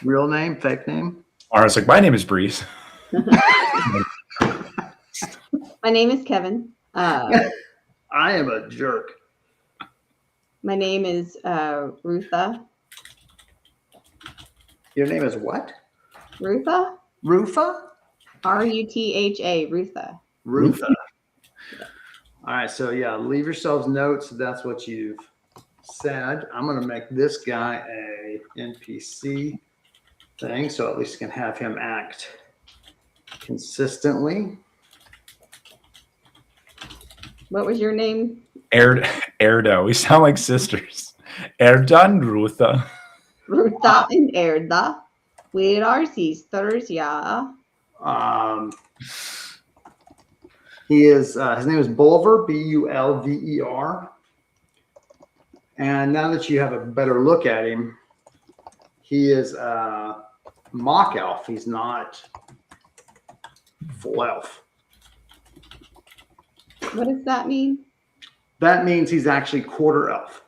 Real name, fake name? Mara's like, my name is Brise. My name is Kevin. I am a jerk. My name is Rutha. Your name is what? Rutha? Rufa? Rutha. Rutha. Rufa. All right, so yeah, leave yourselves notes. That's what you've said. I'm going to make this guy a NPC thing, so at least you can have him act consistently. What was your name? Erda. We sound like sisters. Erda and Rutha. Rutha and Erda. We are sisters, yeah. He is his name is Bulver, Bulver. And now that you have a better look at him, he is mock elf. He's not full elf. What does that mean? That means he's actually quarter elf.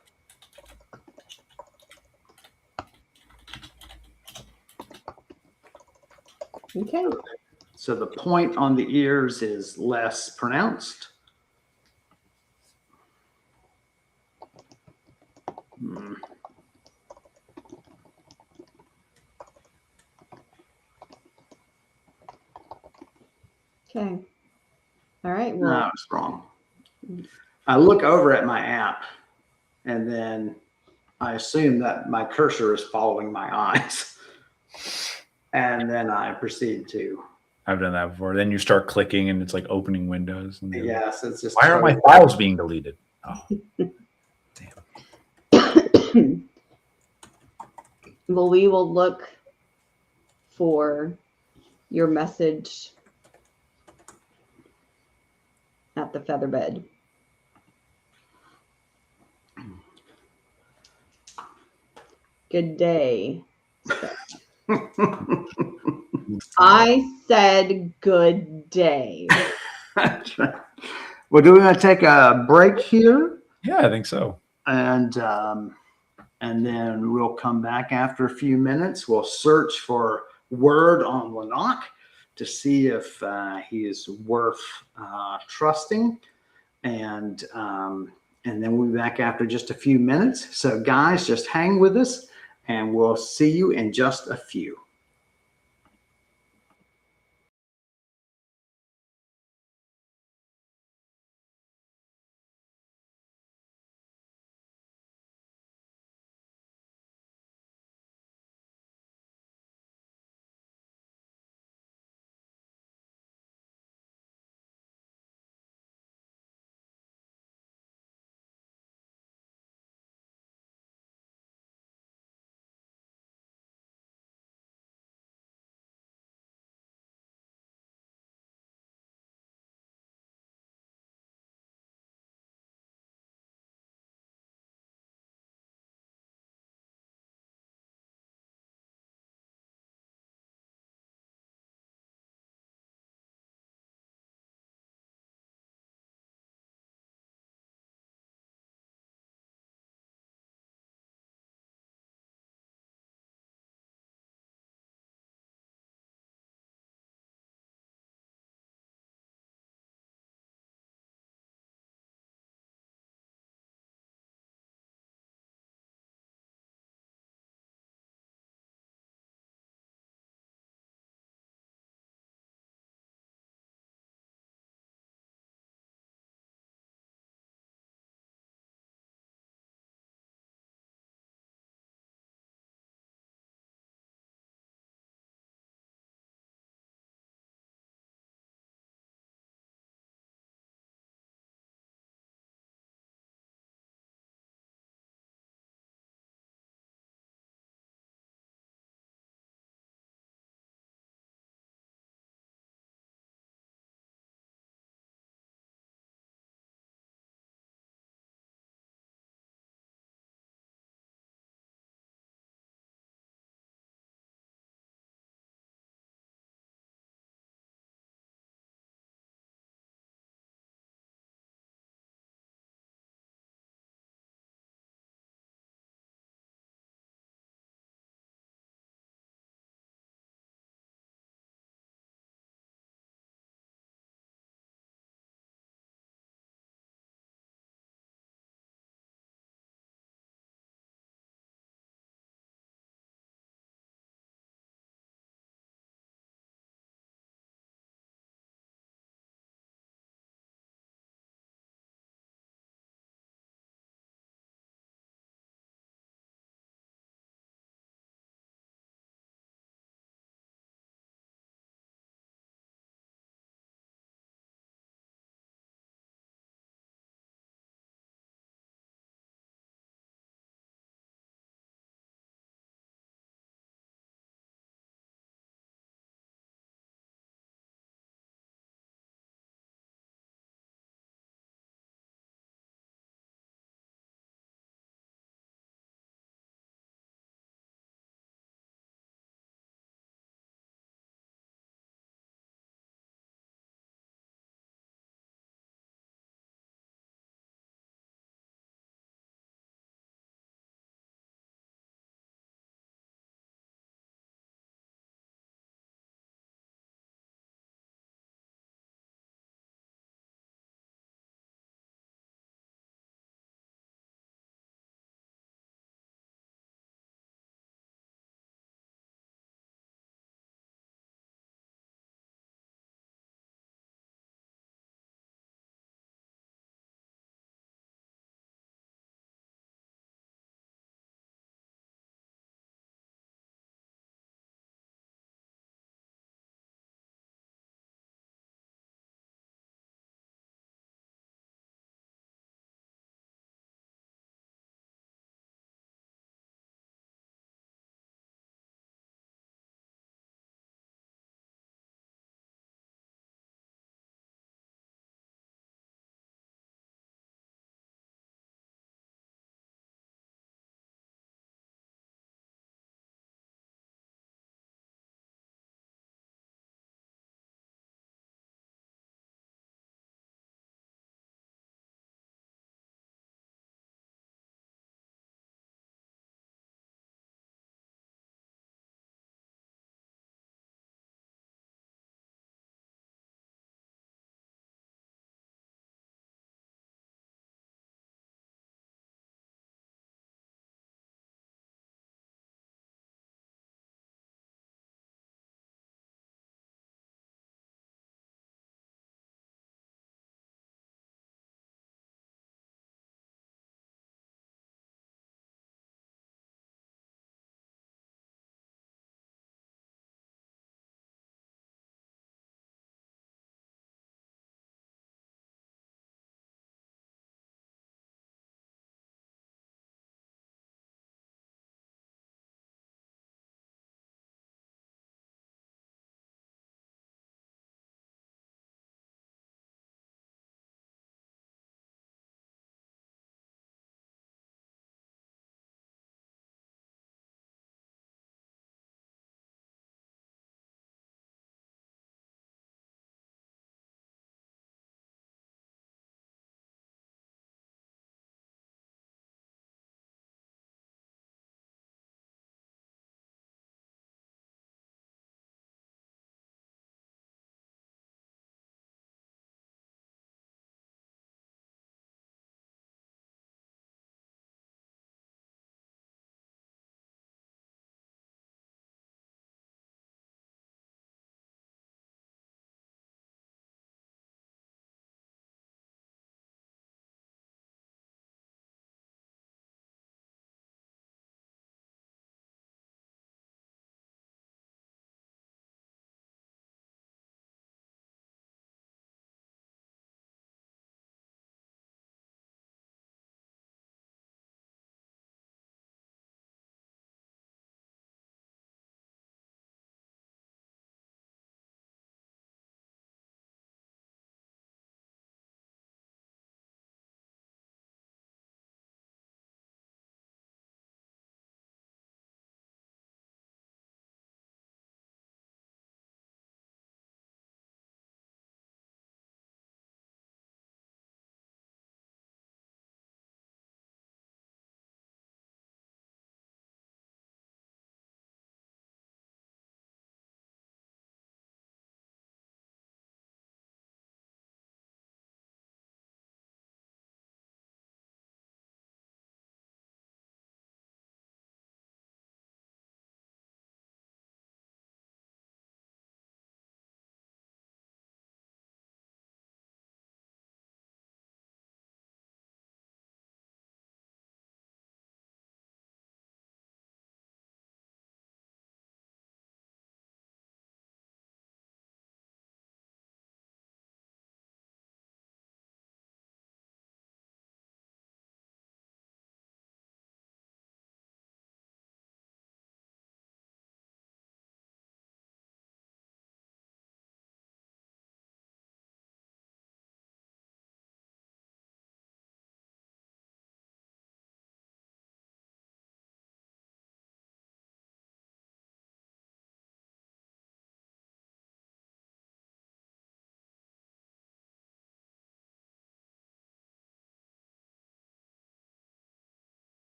Okay. So the point on the ears is less pronounced. Hmm. Okay. All right. No, Well, it's wrong. I look over at my app and then I assume that my cursor is following my eyes. And then I proceed to. I've done that before. Then you start clicking and it's like opening windows. And Yes, it's just. why are my files being deleted? Oh, damn. well, we will look for your message at the featherbed. Good day. I said good day. Well, do we want to take a break here? Yeah, I think so. And then we'll come back after a few minutes. We'll search for word on Lanark to see if he is worth trusting. And then we'll be back after just a few minutes. So guys, just hang with us and we'll see you in just a few.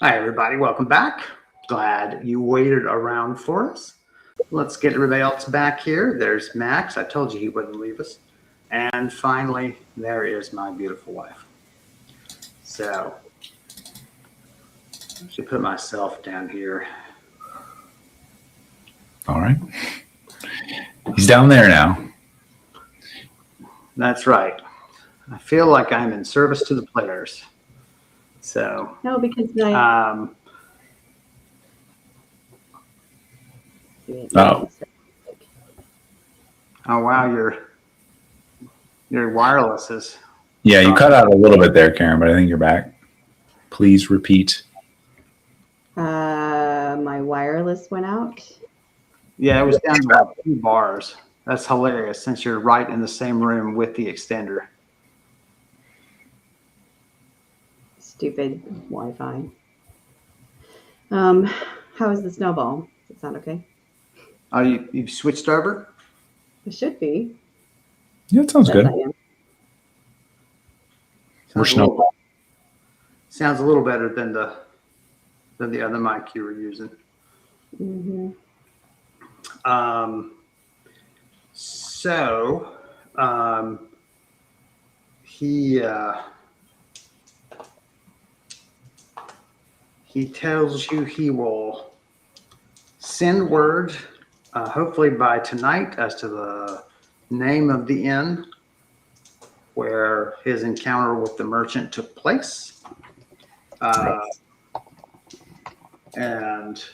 Hi, everybody. Welcome back. Glad you waited around for us. Let's get everybody else back here. There's Max. I told you he wouldn't leave us. And finally, there is my beautiful wife. So, I should put myself down here. All right. He's down there now. That's right. I feel like I'm in service to the players. So, No, because Oh. oh wow, your wireless is. Yeah, you cut out a little bit there, Karen, but I think you're back. Please repeat. My wireless went out. Yeah, it was down to about 2 bars. That's hilarious since you're right in the same room with the extender. Stupid Wi-Fi. How is the snowball? Does it sound okay? Oh, you've switched over? It should be. Yeah, it sounds good. Yes, I am. We're snow. Sounds a little better than the other mic you were using. Mm-hmm. So he tells you he will send word, hopefully by tonight, as to the name of the inn where his encounter with the merchant took place. And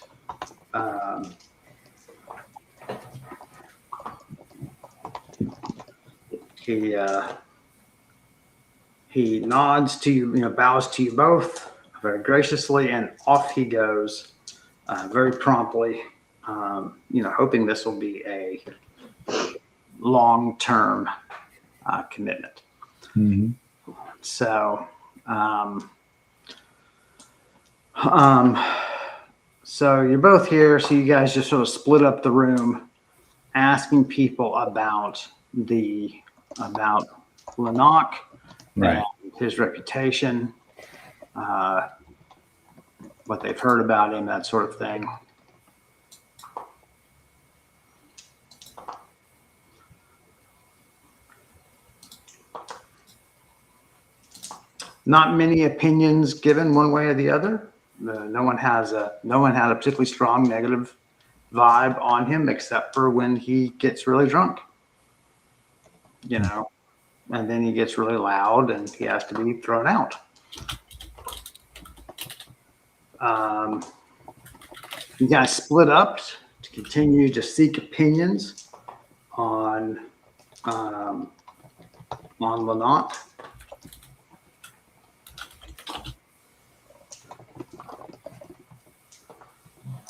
he nods to you, bows to you both very graciously, and off he goes very promptly, hoping this will be a long-term commitment. Mm-hmm. So, so you're both here. So you guys just sort of split up the room, asking people about Lanok, Right. and his reputation, what they've heard about him, that sort of thing. Not many opinions given one way or the other. No one had a particularly strong negative vibe on him, except for when he gets really drunk, and then he gets really loud and he has to be thrown out. You guys split up to continue to seek opinions on Lanok.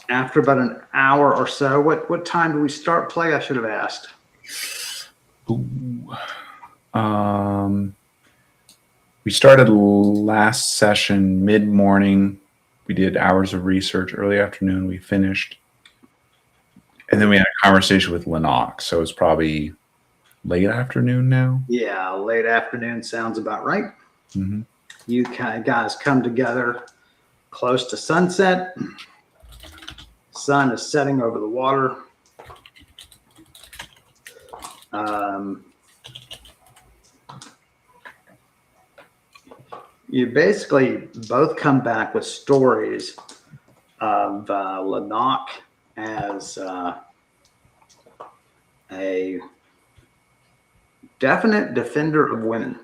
After about an hour or so, what time do we start play? I should have asked. We started last session mid-morning. We did hours of research. Early afternoon, we finished. And then we had a conversation with Lanok. So it's probably late afternoon now. Yeah, late afternoon sounds about right. Mm-hmm. You guys come together close to sunset. Sun is setting over the water. You basically both come back with stories of Lanok as a definite defender of women.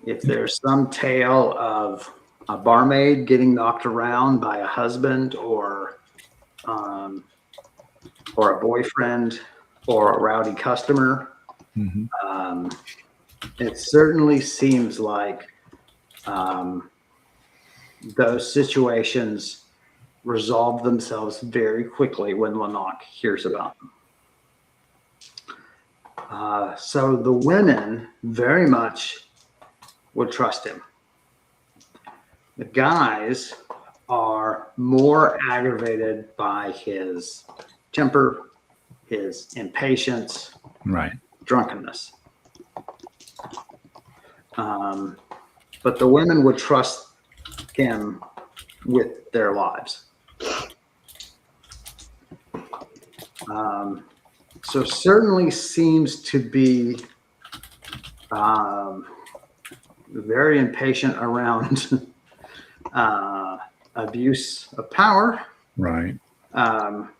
If there's some tale of a barmaid getting knocked around by a husband or a boyfriend or a rowdy customer, Mm-hmm. It certainly seems like those situations resolve themselves very quickly when Lanok hears about them. So the women very much would trust him. The guys are more aggravated by his temper, his impatience, Right. drunkenness. But the women would trust him with their lives. So certainly seems to be very impatient around abuse of power. Right.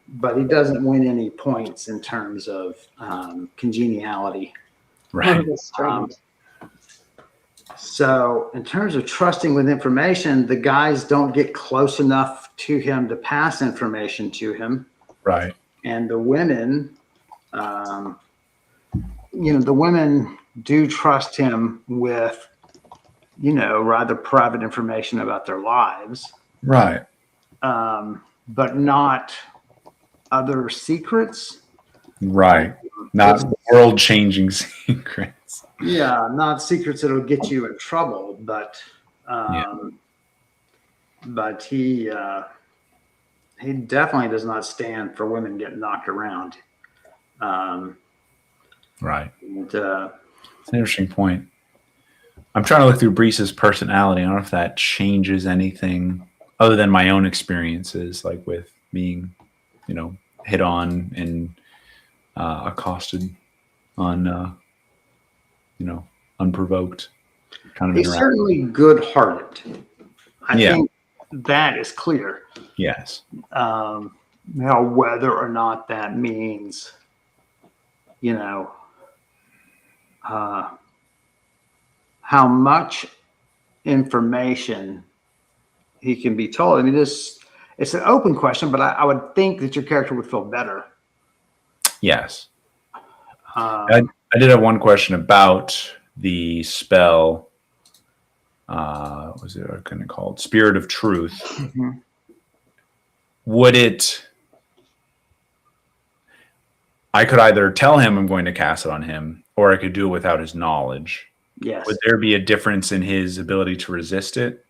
But he doesn't win any points in terms of congeniality. Right. So in terms of trusting with information, the guys don't get close enough to him to pass information to him. Right. And the women, the women do trust him with, rather private information about their lives. Right. But not other secrets. Right. Not world-changing secrets. Yeah, not secrets that'll get you in trouble, but he definitely does not stand for women getting knocked around. Right. And, it's an interesting point. I'm trying to look through Brise's personality. I don't know if that changes anything other than my own experiences, like with being, hit on and accosted on, unprovoked kind of he's interaction. certainly good-hearted. I think that is clear. Yes. Now, whether or not that means, how much information he can be told. I mean, it's an open question, but I would think that your character would feel better. Yes. I did have one question about the spell. What was it kind of called? Spirit of Truth. Mm-hmm. I could either tell him I'm going to cast it on him, or I could do it without his knowledge. Yes. Would there be a difference in his ability to resist it?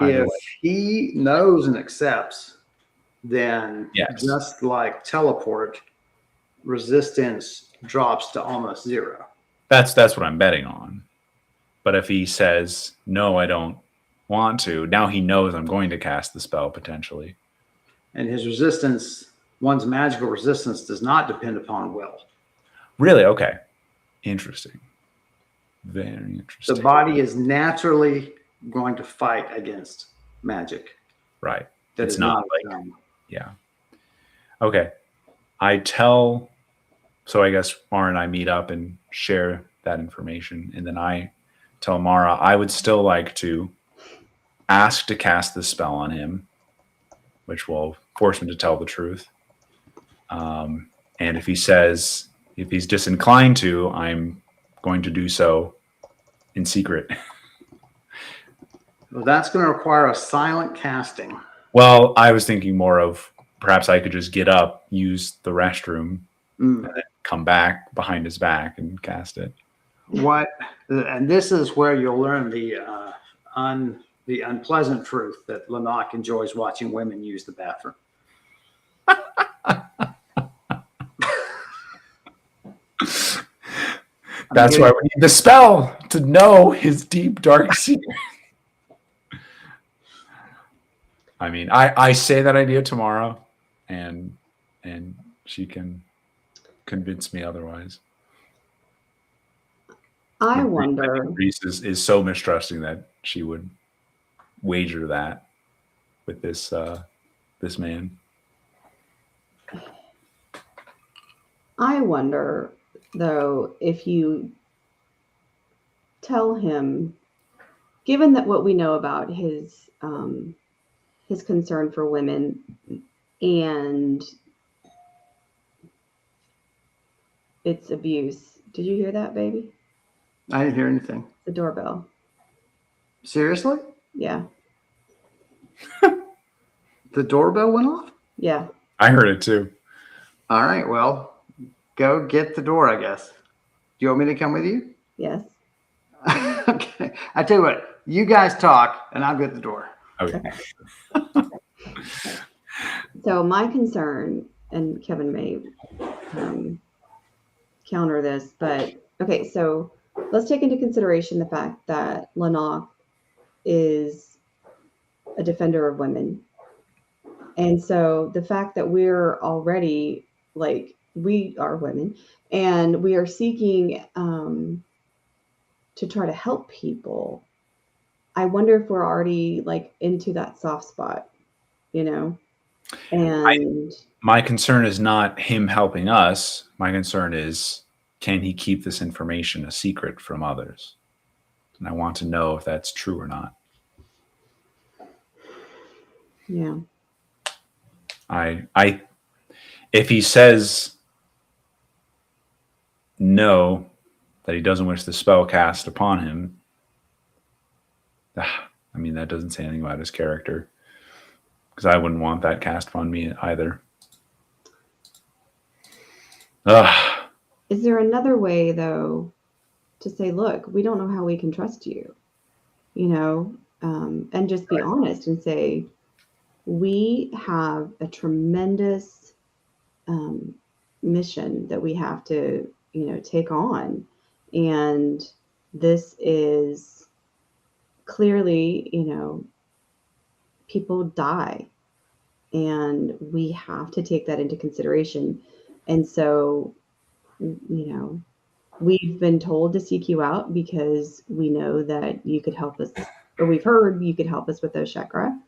If he knows and accepts, then Yes. just like teleport, resistance drops to almost zero. That's what I'm betting on. But if he says, no, I don't want to, now he knows I'm going to cast the spell potentially. And his resistance, one's magical resistance, does not depend upon will. Really? Okay. Interesting. Very interesting. The body is naturally going to fight against magic. Right. That It's is not like, yeah. Okay. So I guess Mara and I meet up and share that information. And then I tell Mara I would still like to ask to cast this spell on him, which will force him to tell the truth. And if he's disinclined to, I'm going to do so in secret. Well, that's going to require a silent casting. Well, I was thinking more of perhaps I could just get up, use the restroom, and then come back behind his back and cast it. And this is where you'll learn the unpleasant truth that Lanok enjoys watching women use the bathroom. That's why we need the spell to know his deep, dark secret. I mean, I say that idea tomorrow, and she can convince me otherwise. I wonder. Reese is so mistrusting that she would wager that with this man. I wonder, though, if you tell him, given that what we know about his concern for women and its abuse. Did you hear that, baby? I didn't hear anything. The doorbell. Seriously? Yeah. The doorbell went off? Yeah. I heard it too. All right. Well, go get the door, I guess. Do you want me to come with you? Yes. Okay. I tell you what, you guys talk and I'll get the door. Okay. So my concern, and Kevin may counter this, but okay, so let's take into consideration the fact that Lanok is a defender of women. And so the fact that we're already like we are women and we are seeking to try to help people, I wonder if we're already like into that soft spot, you know? And My concern is not him helping us. My concern is, can he keep this information a secret from others? And I want to know if that's true or not. yeah. If he says no, that he doesn't wish the spell cast upon him, I mean, that doesn't say anything about his character, because I wouldn't want that cast upon me either. Ugh. Is there another way though to say, look, we don't know how we can trust you, you know, and just be honest and say, we have a tremendous mission that we have to, you know, take on. And this is clearly, you know, people die and we have to take that into consideration. And so, you know, we've been told to seek you out because we know that you could help us, or we've heard you could help us with those chakra.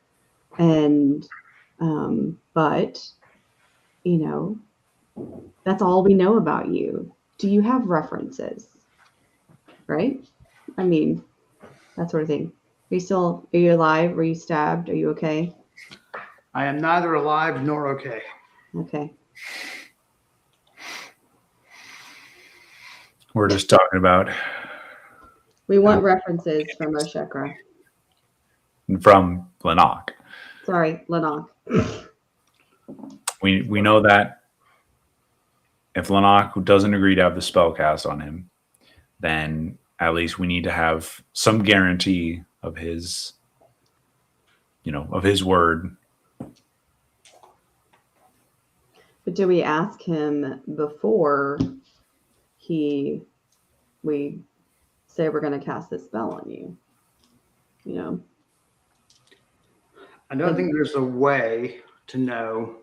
And, but, you know, that's all we know about you. Do you have references? Right? I mean, that sort of thing. Are you alive? Were you stabbed? Are you okay? I am neither alive nor okay. Okay. We're just talking about. We want references from Oshekra. From Lanok. Sorry, Lanok. We know that if Lanok doesn't agree to have the spell cast on him, then at least we need to have some guarantee of his, you know, of his word. But do we ask him before we say we're going to cast this spell on you? You know? I don't think there's a way to know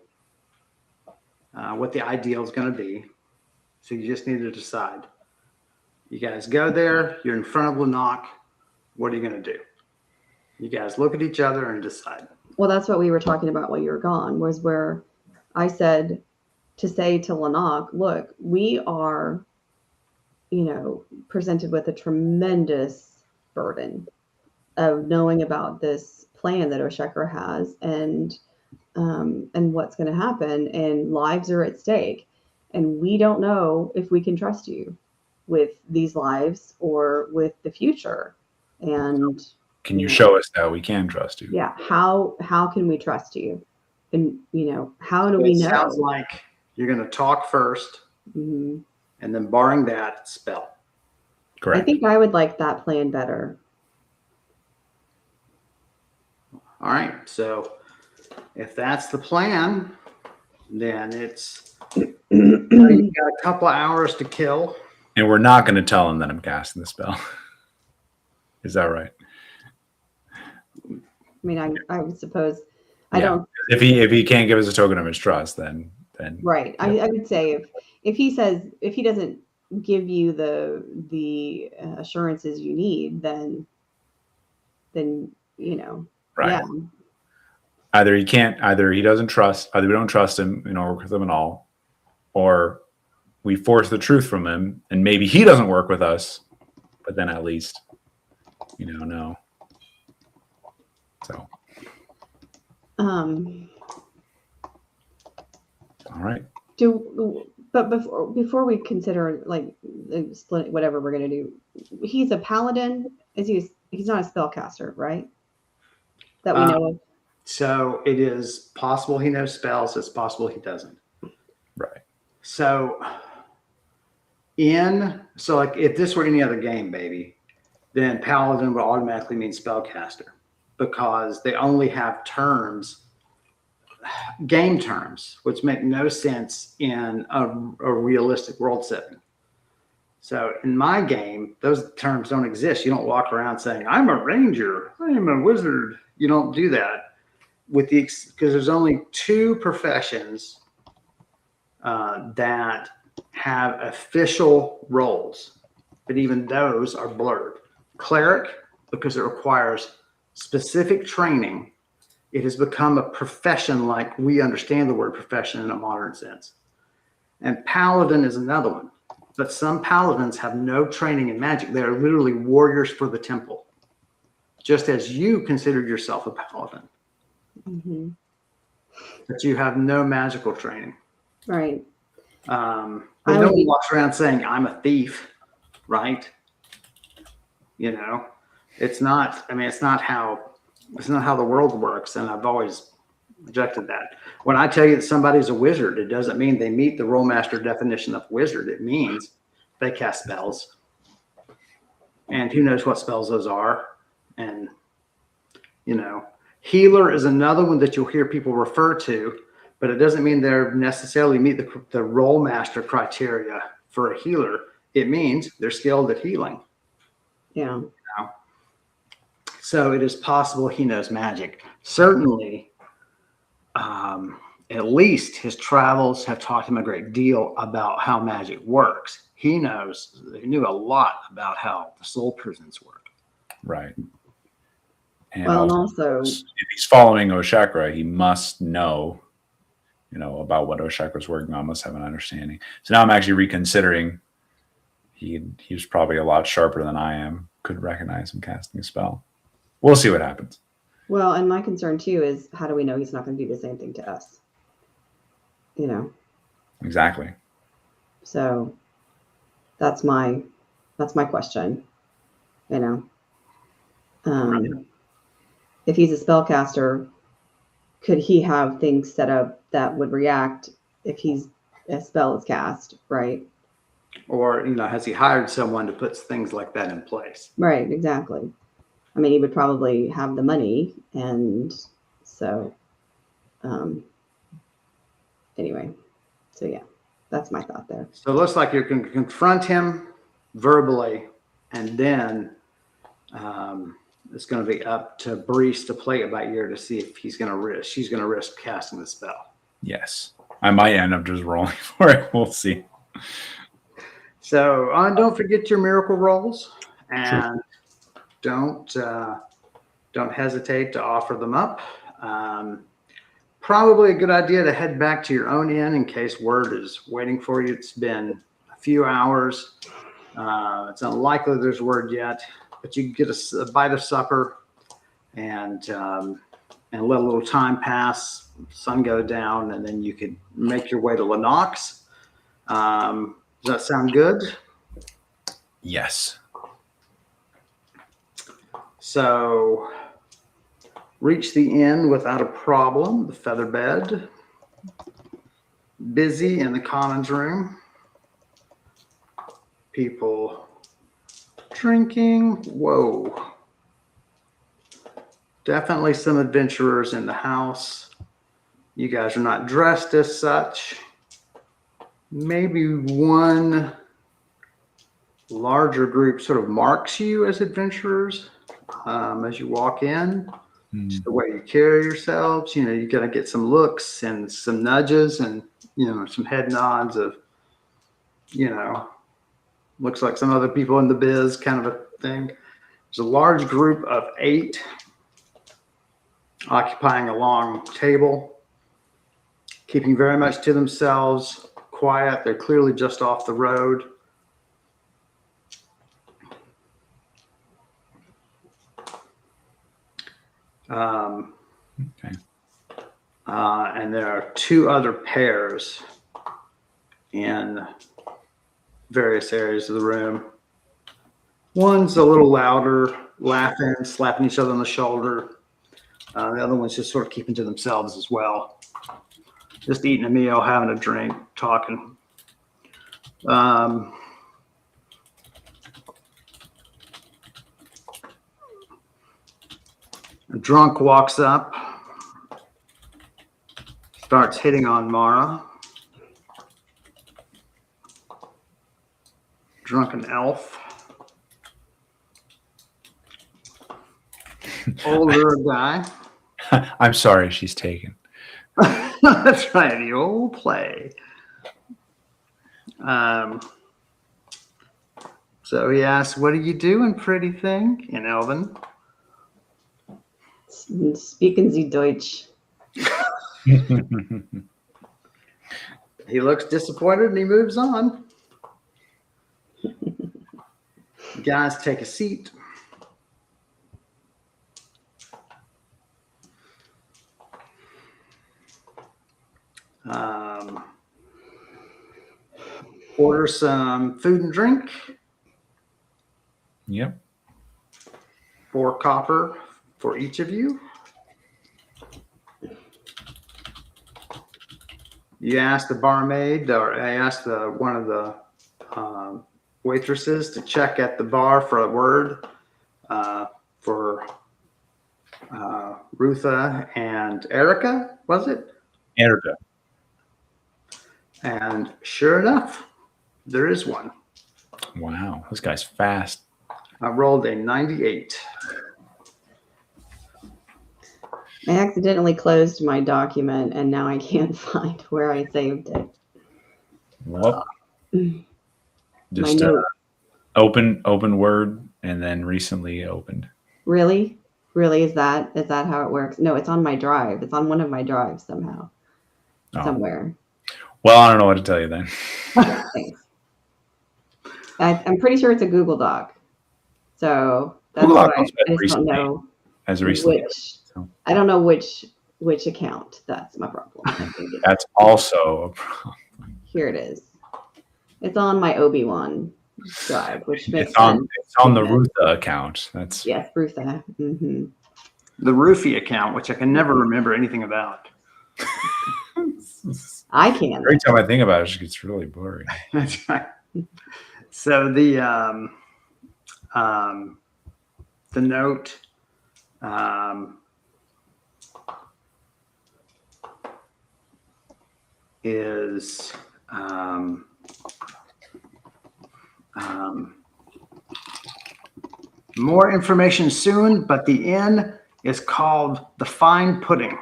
what the ideal is going to be. So you just need to decide. You guys go there, you're in front of Lanok. What are you going to do? You guys look at each other and decide. Well, that's what we were talking about while you were gone, was where I said to say to Lanok, look, we are, you know, presented with a tremendous burden of knowing about this plan that Oshekra has and what's going to happen, and lives are at stake. And we don't know if we can trust you with these lives or with the future. And can you show us how we can trust you? Yeah. How can we trust you? And, you know, how do we know? It sounds like you're going to talk first, and then barring that, spell. Correct. I think I would like that plan better. All right. So if that's the plan, then it's you got a couple of hours to kill. And we're not going to tell him that I'm casting the spell. Is that right? I mean, I would suppose I don't. If he can't give us a token of his trust, then right. I would say if he says, if he doesn't give you the assurances you need, then you know, right. Yeah. Either he doesn't trust, either we don't trust him, you know, work with him at all, or we force the truth from him and maybe he doesn't work with us, but then at least, you know, no. So. All right. But before we consider like split whatever we're gonna do, he's a paladin. He's not a spellcaster, right? That we know of. So it is possible he knows spells. It's possible he doesn't. Right. So like if this were any other game, baby, then paladin would automatically mean spellcaster because they only have game terms, which make no sense in a realistic world setting. So in my game, those terms don't exist. You don't walk around saying, I'm a ranger, I am a wizard. You don't do that because there's only two professions that have official roles, but even those are blurred. Cleric, because it requires specific training, it has become a profession like we understand the word profession in a modern sense. And paladin is another one. But some paladins have no training in magic. They are literally warriors for the temple, just as you considered yourself a paladin. Mm-hmm. But you have no magical training. Right. But no one walks around saying, I'm a thief, right? You know, it's not how the world works. And I've always rejected that. When I tell you that somebody's a wizard, it doesn't mean they meet the role master definition of wizard. It means they cast spells. And who knows what spells those are. And, you know, healer is another one that you'll hear people refer to, but it doesn't mean they necessarily meet the role master criteria for a healer. It means they're skilled at healing. Yeah. You know? So it is possible he knows magic. Certainly, at least his travels have taught him a great deal about how magic works. He knew a lot about how the soul prisons work. Right. And Well, also, and also, if he's following Oshakra, he must know, about what Oshakra's working on, must have an understanding. So now I'm actually reconsidering. He was probably a lot sharper than I am, could recognize him casting a spell. We'll see what happens. well, and my concern too is how do we know he's not going to do the same thing to us? Exactly. So that's my question. If he's a spellcaster, could he have things set up that would react if a spell is cast, right? Or, has he hired someone to put things like that in place? Right, exactly. I mean, he would probably have the money, and so anyway, so yeah, that's my thought there. So it looks like you're going to confront him verbally, and then it's going to be up to Brise to play it by ear to see if she's going to risk casting the spell. Yes. I might end up just rolling for it. We'll see. So don't forget your miracle rolls, and sure. Don't hesitate to offer them up. Probably a good idea to head back to your own inn in case word is waiting for you. It's been a few hours. It's unlikely there's word yet, but you can get a bite of supper and let a little time pass, sun go down, and then you could make your way to Lennox. Does that sound good? Yes. So reach the inn without a problem. The feather bed. Busy in the commons room. People drinking. Whoa. Definitely some adventurers in the house. You guys are not dressed as such. Maybe one larger group sort of marks you as adventurers as you walk in. Just the way you carry yourselves, you got to get some looks and some nudges and, some head nods of, looks like some other people in the biz kind of a thing. There's a large group of 8 occupying a long table, keeping very much to themselves, quiet. They're clearly just off the road. Okay. And there are 2 other pairs in various areas of the room. One's a little louder, laughing, slapping each other on the shoulder. The other one's just sort of keeping to themselves as well. Just eating a meal, having a drink, talking. A drunk walks up, starts hitting on Mara. drunken elf. Older guy. I'm sorry, she's taken. That's right, the old play. So he asks, "What are you doing, pretty thing?" in Elven. Speaking Sie Deutsch. He looks disappointed and he moves on. Guys, take a seat. Order some food and drink. Yep. 4 copper for each of you. You ask the barmaid, or I asked one of the waitresses to check at the bar for a word for Rutha and Erica, was it? Erica. And sure enough, there is one. Wow, this guy's fast. I rolled a 98. I accidentally closed my document and now I can't find where I saved it. Whoop. Just note. open Word and then recently opened. Really? Is that how it works? No, it's on my drive. It's on one of my drives somehow. Somewhere. Well, I don't know what to tell you then. Thanks. I'm pretty sure it's a Google Doc. So that's Google what I just don't know. As recently. I don't know which account. That's my problem. That's also a problem. Here it is. It's on my Obi-Wan drive, which makes it's on, sense. It's on the Rutha account. That's yes, Rutha. Mm-hmm. The Roofie account, which I can never remember anything about. I can. Every time I think about it, it gets really boring. That's right. So the note is more information soon, but the inn is called the Fine Pudding.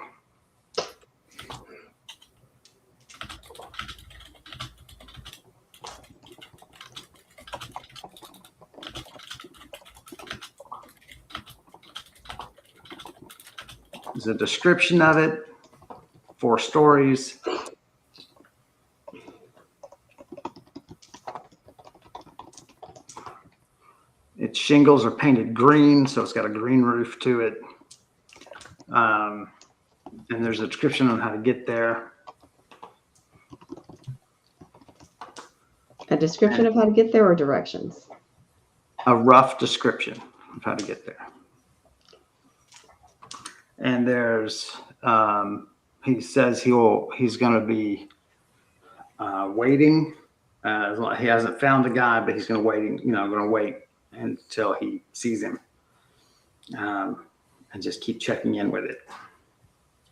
There's a description of it, 4 stories. Its shingles are painted green, so it's got a green roof to it. And there's a description on how to get there. A description of how to get there or directions? A rough description of how to get there. And there's, he says he's going to be waiting. He hasn't found a guy, but he's going to wait until he sees him, and just keep checking in with it.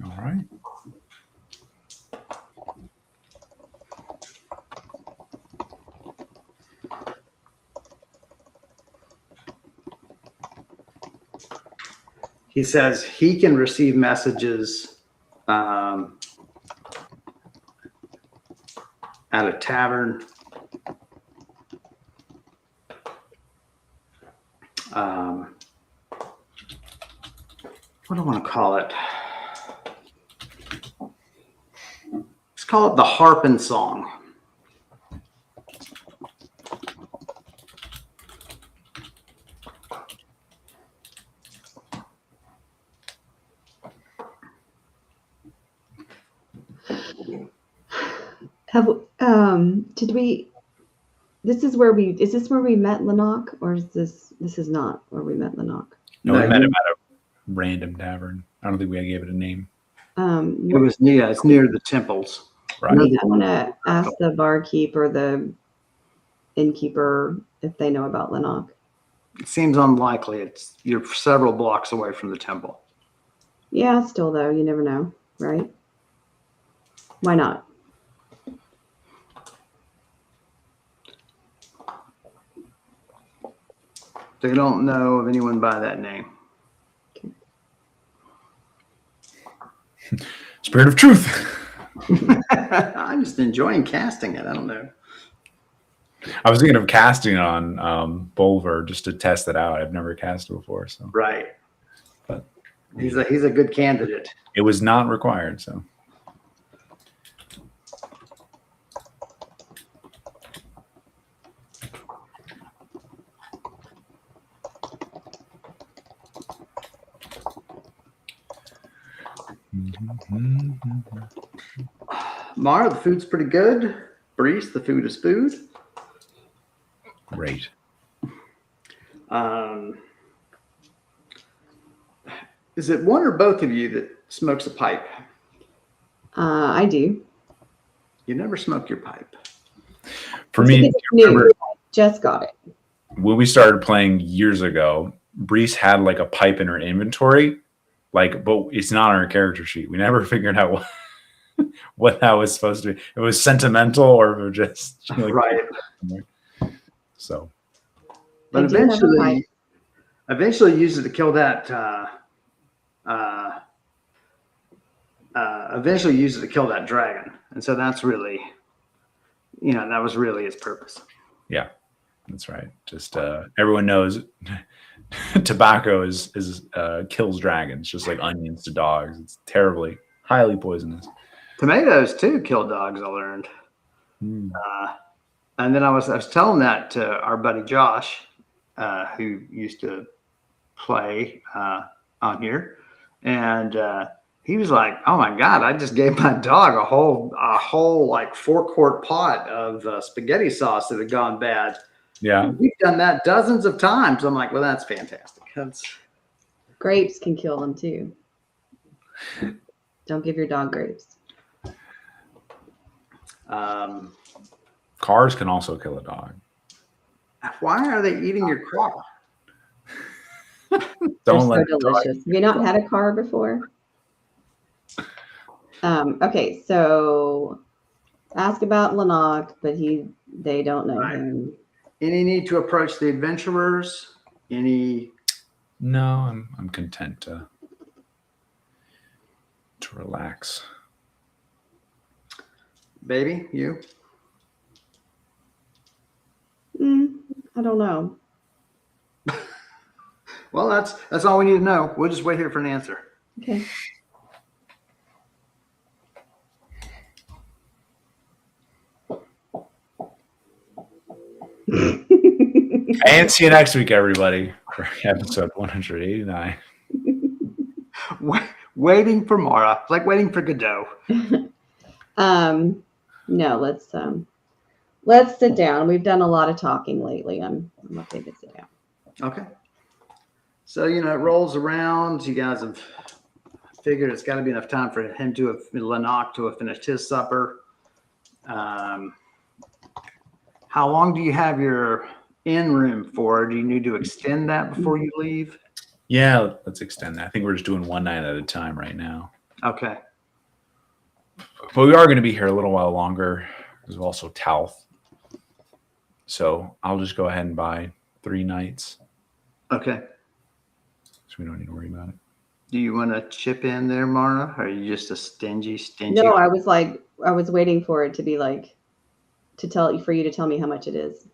All right. He says he can receive messages at a tavern. What do I want to call it? Let's call it the Harp and Song. Is this where we met Lanok, or is this is not where we met Lanok? No, we met him at a random tavern. I don't think we gave it a name. It was it's near the temples. Right. I want to ask the barkeep or the innkeeper if they know about Lanok. It seems unlikely. You're several blocks away from the temple. Yeah, still though, you never know, right? Why not? They don't know of anyone by that name. Spirit of truth. I'm just enjoying casting it. I don't know. I was thinking of casting it on Bulver just to test it out. I've never cast it before, so Right. but He's a good candidate. it was not required. So Mara, the food's pretty good. Brise, the food is food. great. Is it one or both of you that smokes a pipe? I do. You never smoke your pipe. For me, It's new. Just got it. when we started playing years ago, Brise had like a pipe in her inventory, like, but it's not on her character sheet. We never figured out what that was supposed to be. It was sentimental, or it was just like, Right. So, But I do have a pipe. eventually use it to kill that. Eventually use it to kill that dragon, and so that's really, that was really its purpose. yeah, that's right. Just everyone knows tobacco is kills dragons, just like onions to dogs. It's terribly, highly poisonous. Tomatoes too kill dogs. I learned. And then I was telling that to our buddy Josh, who used to play on here, and he was like, "Oh my God, I just gave my dog a whole like 4-quart pot of spaghetti sauce that had gone bad." Yeah, We've done that dozens of times. I'm like, "Well, that's fantastic." Grapes can kill them too. Don't give your dog grapes. cars can also kill a dog. Why are they eating your car? They're Don't so let the dog- delicious. Have you not had a car before? Okay, so ask about Lanok, but they don't know him. Any need to approach the adventurers? Any? No, I'm content to relax. Baby, you? I don't know. Well, that's all we need to know. We'll just wait here for an answer. Okay. And see you next week, everybody, for episode 189. Waiting for Mara. It's like waiting for Godot. No, let's sit down. We've done a lot of talking lately. I'm okay to sit down. Okay. So, it rolls around. You guys have figured it's got to be enough time for him Lanok to have finished his supper. How long do you have your in room for? Do you need to extend that before you leave? Yeah, let's extend that. I think we're just doing one night at a time right now. Okay. But we are going to be here a little while longer. There's also Talth. So I'll just go ahead and buy 3 nights. Okay. So we don't need to worry about it. Do you want to chip in there, Mara? Or are you just a stingy? No, I was waiting for it to be like, for you to tell me how much it is.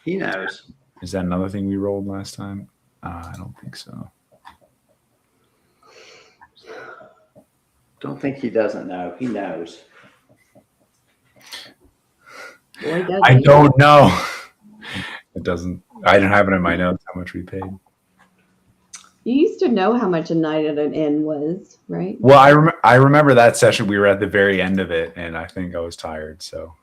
He knows. Is that another thing we rolled last time? I don't think so. Don't think he doesn't know. He knows. Boy, does I he. don't know. It doesn't. I don't have it in my notes how much we paid. You used to know how much a night at an inn was, right? Well, I remember that session. We were at the very end of it, and I think I was tired. So.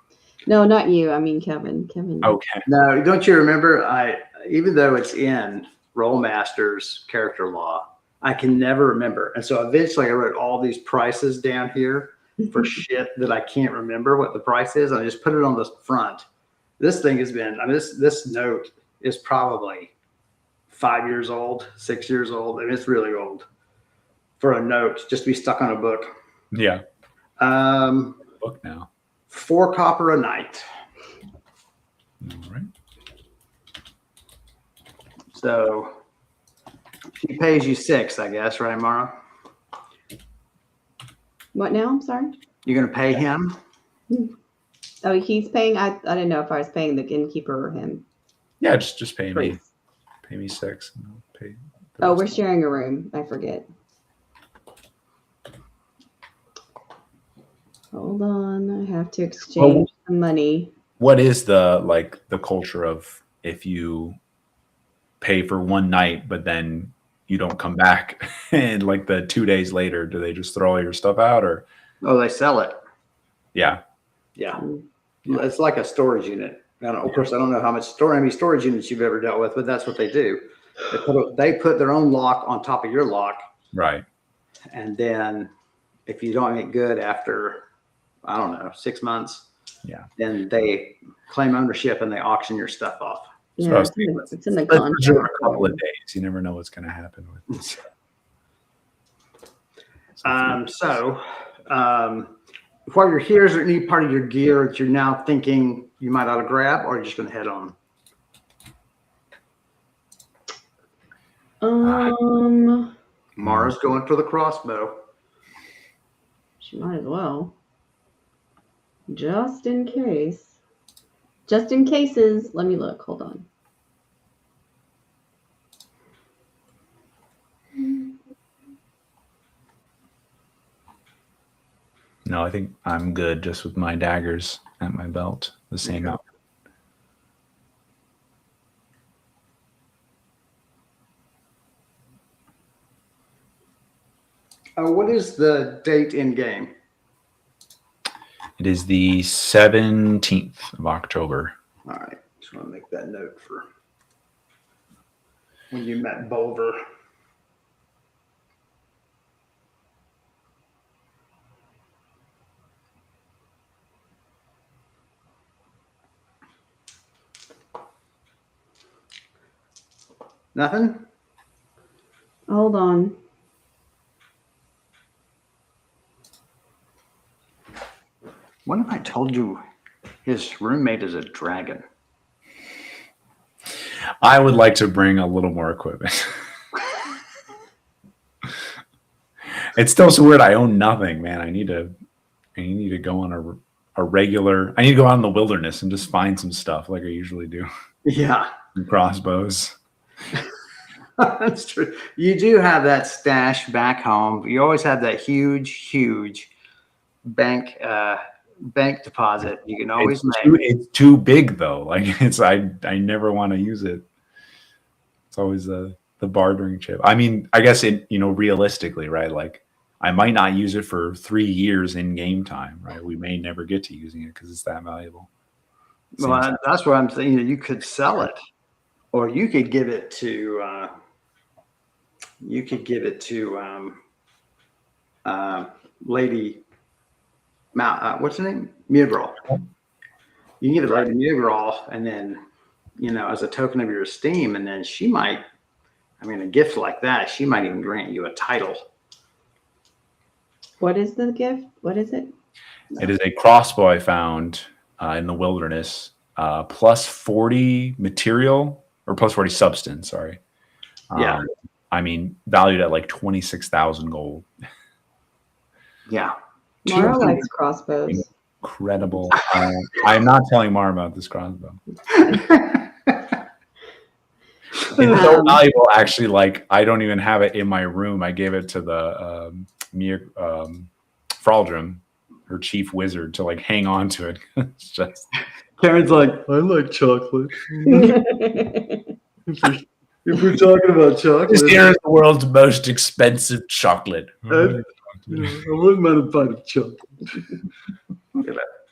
No, not you. I mean Kevin. Okay. No, don't you remember? Even though it's in Rollmaster's character law, I can never remember. And so eventually I wrote all these prices down here for shit that I can't remember what the price is. I just put it on the front. This thing has been, this note is probably 5 years old, 6 years old. And it's really old for a note just to be stuck on a book. Yeah. Book now. 4 copper a night. All right. So she pays you 6, I guess, right, Mara? What now? I'm sorry. You're gonna pay him? Oh, he's paying. I didn't know if I was paying the innkeeper or him. Yeah, just pay me. Priest. Pay me 6. And I'll pay the Oh, rest. we're sharing a room. I forget. Hold on. I have to exchange the money. What is the culture of if you pay for one night, but then you don't come back, and like the 2 days later, do they just throw all your stuff out, or? Oh, they sell it. Yeah. Yeah. It's like a storage unit. Of course, I don't know how many storage units you've ever dealt with, but that's what they do. They put their own lock on top of your lock. Right. And then if you don't make good after, I don't know, 6 months, then they claim ownership and they auction your stuff off. Yeah, it's in the contract. For a couple of days. You never know what's going to happen with this. While you're here, is there any part of your gear that you're now thinking you might ought to grab, or are you just going to head on? Mara's going for the crossbow. She might as well. Just in case. Just in cases. Let me look. Hold on. No, I think I'm good just with my daggers at my belt. The same out. What is the date in game? It is the 17th of October. All right. Just want to make that note for when you met Bolver. Nothing? Hold on. What if I told you his roommate is a dragon? I would like to bring a little more equipment. It's still so weird. I own nothing, man. I need to go on a regular. I need to go out in the wilderness and just find some stuff like I usually do. Yeah. Some crossbows. That's true. You do have that stash back home. You always have that huge bank deposit. You can always make. It's too big though. Like I never want to use it. It's always the bartering chip. I mean, I guess realistically, right? Like I might not use it for 3 years in game time, right? We may never get to using it because it's that valuable. Well, that's what I'm saying. You could sell it, or you could give it to. Lady Mount. What's her name? Mugral. You can give it to Lady Mugral, and then as a token of your esteem, and then she might. I mean, a gift like that, she might even grant you a title. What is the gift? What is it? It is a crossbow I found in the wilderness, plus 40 material or plus 40 substance. Sorry. Yeah. I mean, valued at like 26,000 gold. Yeah. Mara likes crossbows. Incredible. I'm not telling Mara about this crossbow. It's so valuable, actually. Like, I don't even have it in my room. I gave it to the Fraldrum, her chief wizard, to like hang on to it. It's just Karen's like, I like chocolate. If we're talking about chocolate, this here is the world's most expensive chocolate. I wouldn't mind a bite of chocolate.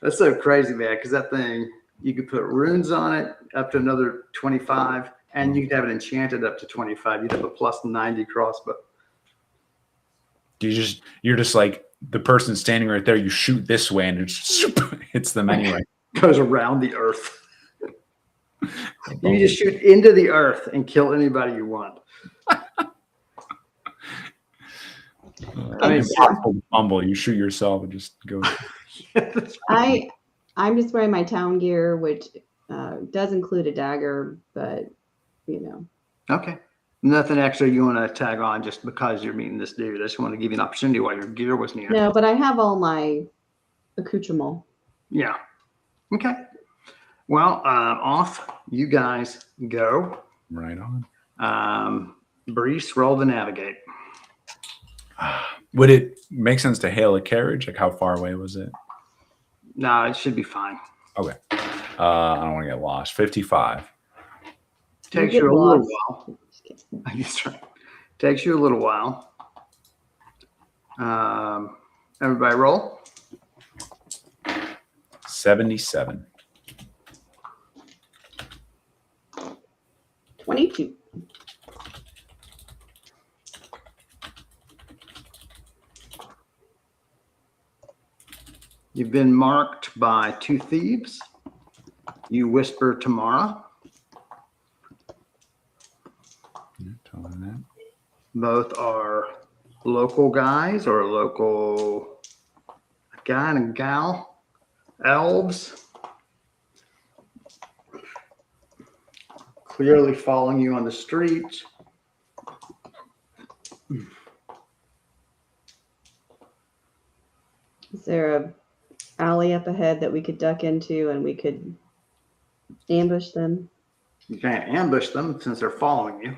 That's so crazy, man, because that thing, you could put runes on it up to another 25, and you could have it enchanted up to 25. You'd have a plus 90 crossbow. You're just like the person standing right there. You shoot this way, and it just hits them anyway. Goes around the earth. You just shoot into the earth and kill anybody you want. I mean, impossible to fumble. You shoot yourself and just go. I'm just wearing my town gear, which does include a dagger, but Okay. Nothing extra you want to tag on just because you're meeting this dude. I just want to give you an opportunity while your gear was near. No, but I have all my accoutrement. Yeah. Okay. Well, off you guys go. Right on. Brise, roll to navigate. Would it make sense to hail a carriage? Like, how far away was it? No, it should be fine. Okay. I don't want to get lost. 55. Takes get you a little lost. while. That's right. Takes you a little while. Everybody roll. 77. 22. You've been marked by 2 thieves. You whisper to Mara. Yeah, tell them that. Both are local guys or local guy and a gal, elves. Clearly following you on the street. Is there a alley up ahead that we could duck into and we could ambush them? You can't ambush them since they're following you.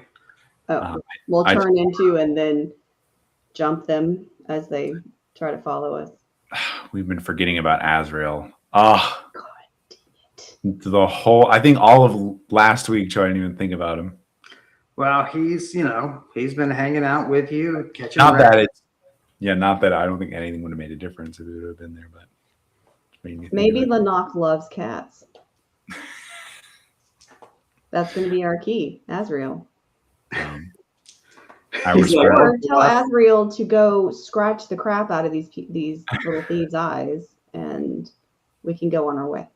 Oh, we'll I- turn into and then jump them as they try to follow us. We've been forgetting about Azrael. Oh, the whole, I think all of last week, I didn't even think about him. Well, he's been hanging out with you, catching. Not that it's, not that I don't think anything would have made a difference if it would have been there, but Maybe Lanok loves cats. That's going to be our key, Azrael. I He's respect. like, Or tell Azrael to go scratch the crap out of these little thieves' eyes, and we can go on our way.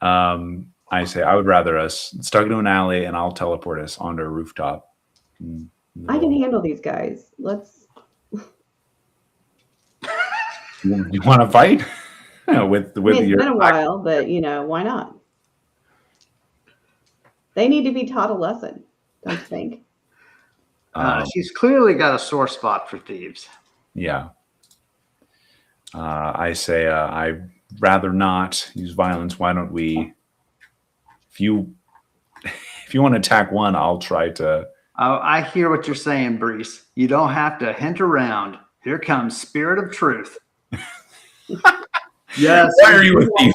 I say I would rather us stuck into an alley, and I'll teleport us onto a rooftop. I can handle these guys. Let's. You want to fight with I mean, it's your? been a while, but why not? They need to be taught a lesson, don't you think? She's clearly got a sore spot for thieves. Yeah. I say I'd rather not use violence. Why don't we? If you want to attack one, I'll try to. I hear what you're saying, Brise. You don't have to hint around. Here comes Spirit of Truth. Yes. Why are you with these?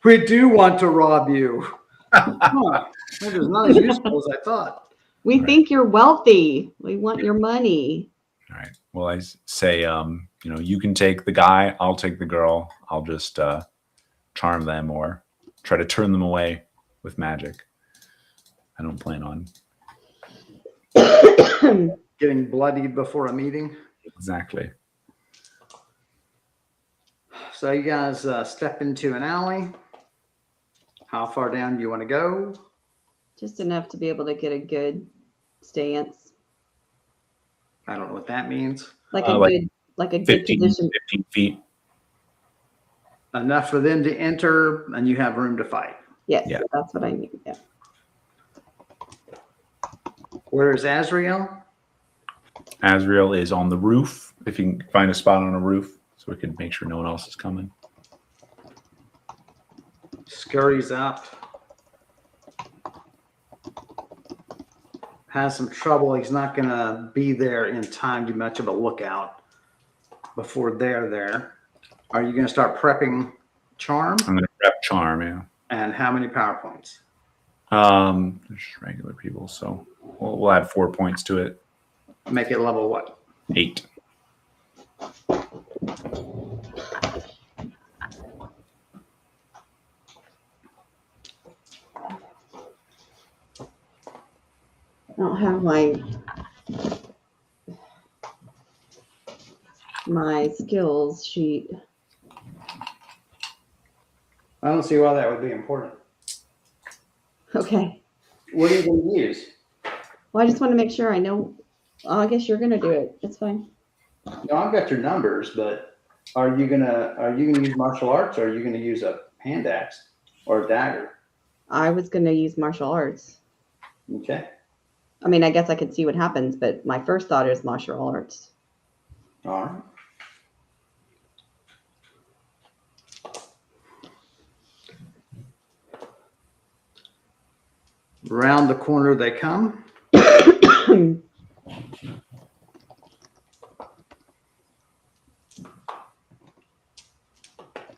We do want to rob you. Huh. That is not as useful as I thought. We think you're wealthy. We want your money. All right. Well, I say, you can take the guy. I'll take the girl. I'll just charm them or try to turn them away with magic. I don't plan on Getting bloodied before a meeting. exactly. So you guys step into an alley. How far down do you want to go? Just enough to be able to get a good stance, I don't know what that means. like a good 15, position. 15 feet. Enough for them to enter and you have room to fight. Yes, Yeah. that's what I need. Yeah. Where is Azrael? Azrael is on the roof. If you can find a spot on a roof, so we can make sure no one else is coming. Scurries up. Has some trouble. He's not going to be there in time to much of a lookout before they're there. Are you going to start prepping charm? I'm going to prep charm. Yeah. And how many power points? Just regular people, so we'll add 4 points to it. Make it level what? 8. I don't have my skills sheet. I don't see why that would be important. Okay. What are you going to use? Well, I just want to make sure I know. Oh, I guess you're gonna do it. It's fine. No, I've got your numbers, but are you gonna use martial arts, or are you gonna use a hand axe or a dagger? I was gonna use martial arts. Okay. I mean, I guess I could see what happens, but my first thought is martial arts. All right. Round the corner they come.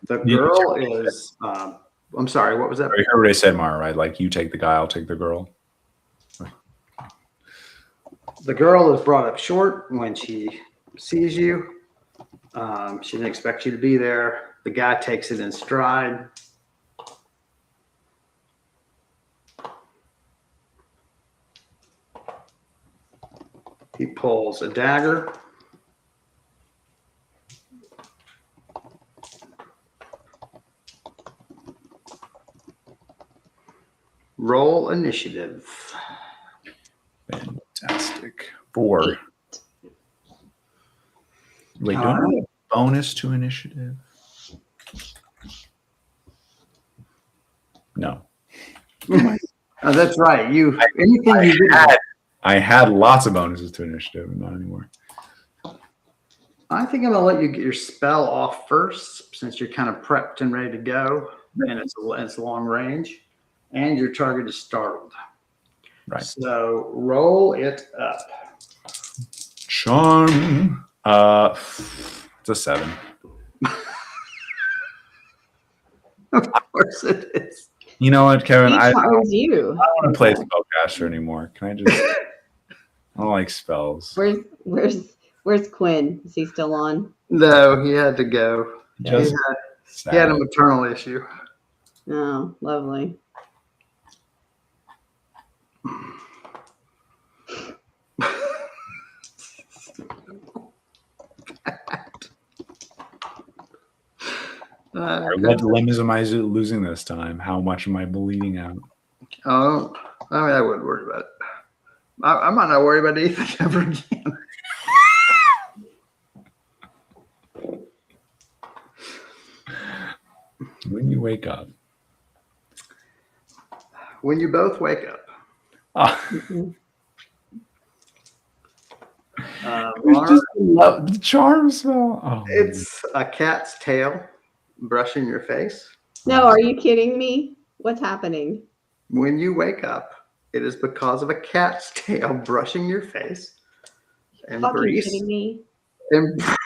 The girl is, I'm sorry, what was that? I heard what I said, Mara, right? Like, you take the guy, I'll take the girl. The girl is brought up short when she sees you. She didn't expect you to be there. The guy takes it in stride. He pulls a dagger. Roll initiative. Fantastic. 4. Wait, All don't I right. have a bonus to initiative? No. Oh, that's right. I had lots of bonuses to initiative, but not anymore. I think I'm gonna let you get your spell off first, since you're kind of prepped and ready to go, and it's long range, and your target is startled. Right. So roll it up. Charm. It's a 7. Of course it is. You know what, Kevin? I don't charms you. want to play spellcaster anymore. Can I just? I don't like spells. Where's Quinn? Is he still on? No, he had to go. Just He had a maternal issue. Oh, lovely. What dilemmas am I losing this time? How much am I bleeding out? Oh, I wouldn't worry about it. I might not worry about anything ever again. When you wake up. When you both wake up. Just love the charm spell. Oh, it's a cat's tail brushing your face. No, are you kidding me? What's happening? When you wake up, it is because of a cat's tail brushing your face. And Fucking kidding me?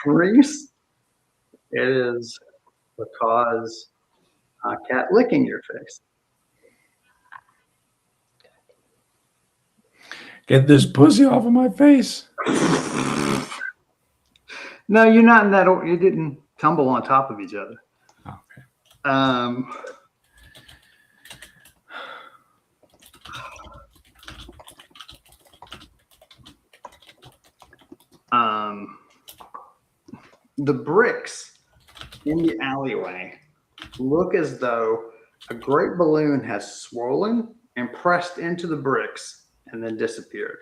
Brise, it is because a cat licking your face. Get this pussy off of my face. No, you're not in that. You didn't tumble on top of each other. Okay. The bricks in the alleyway look as though a great balloon has swollen and pressed into the bricks and then disappeared.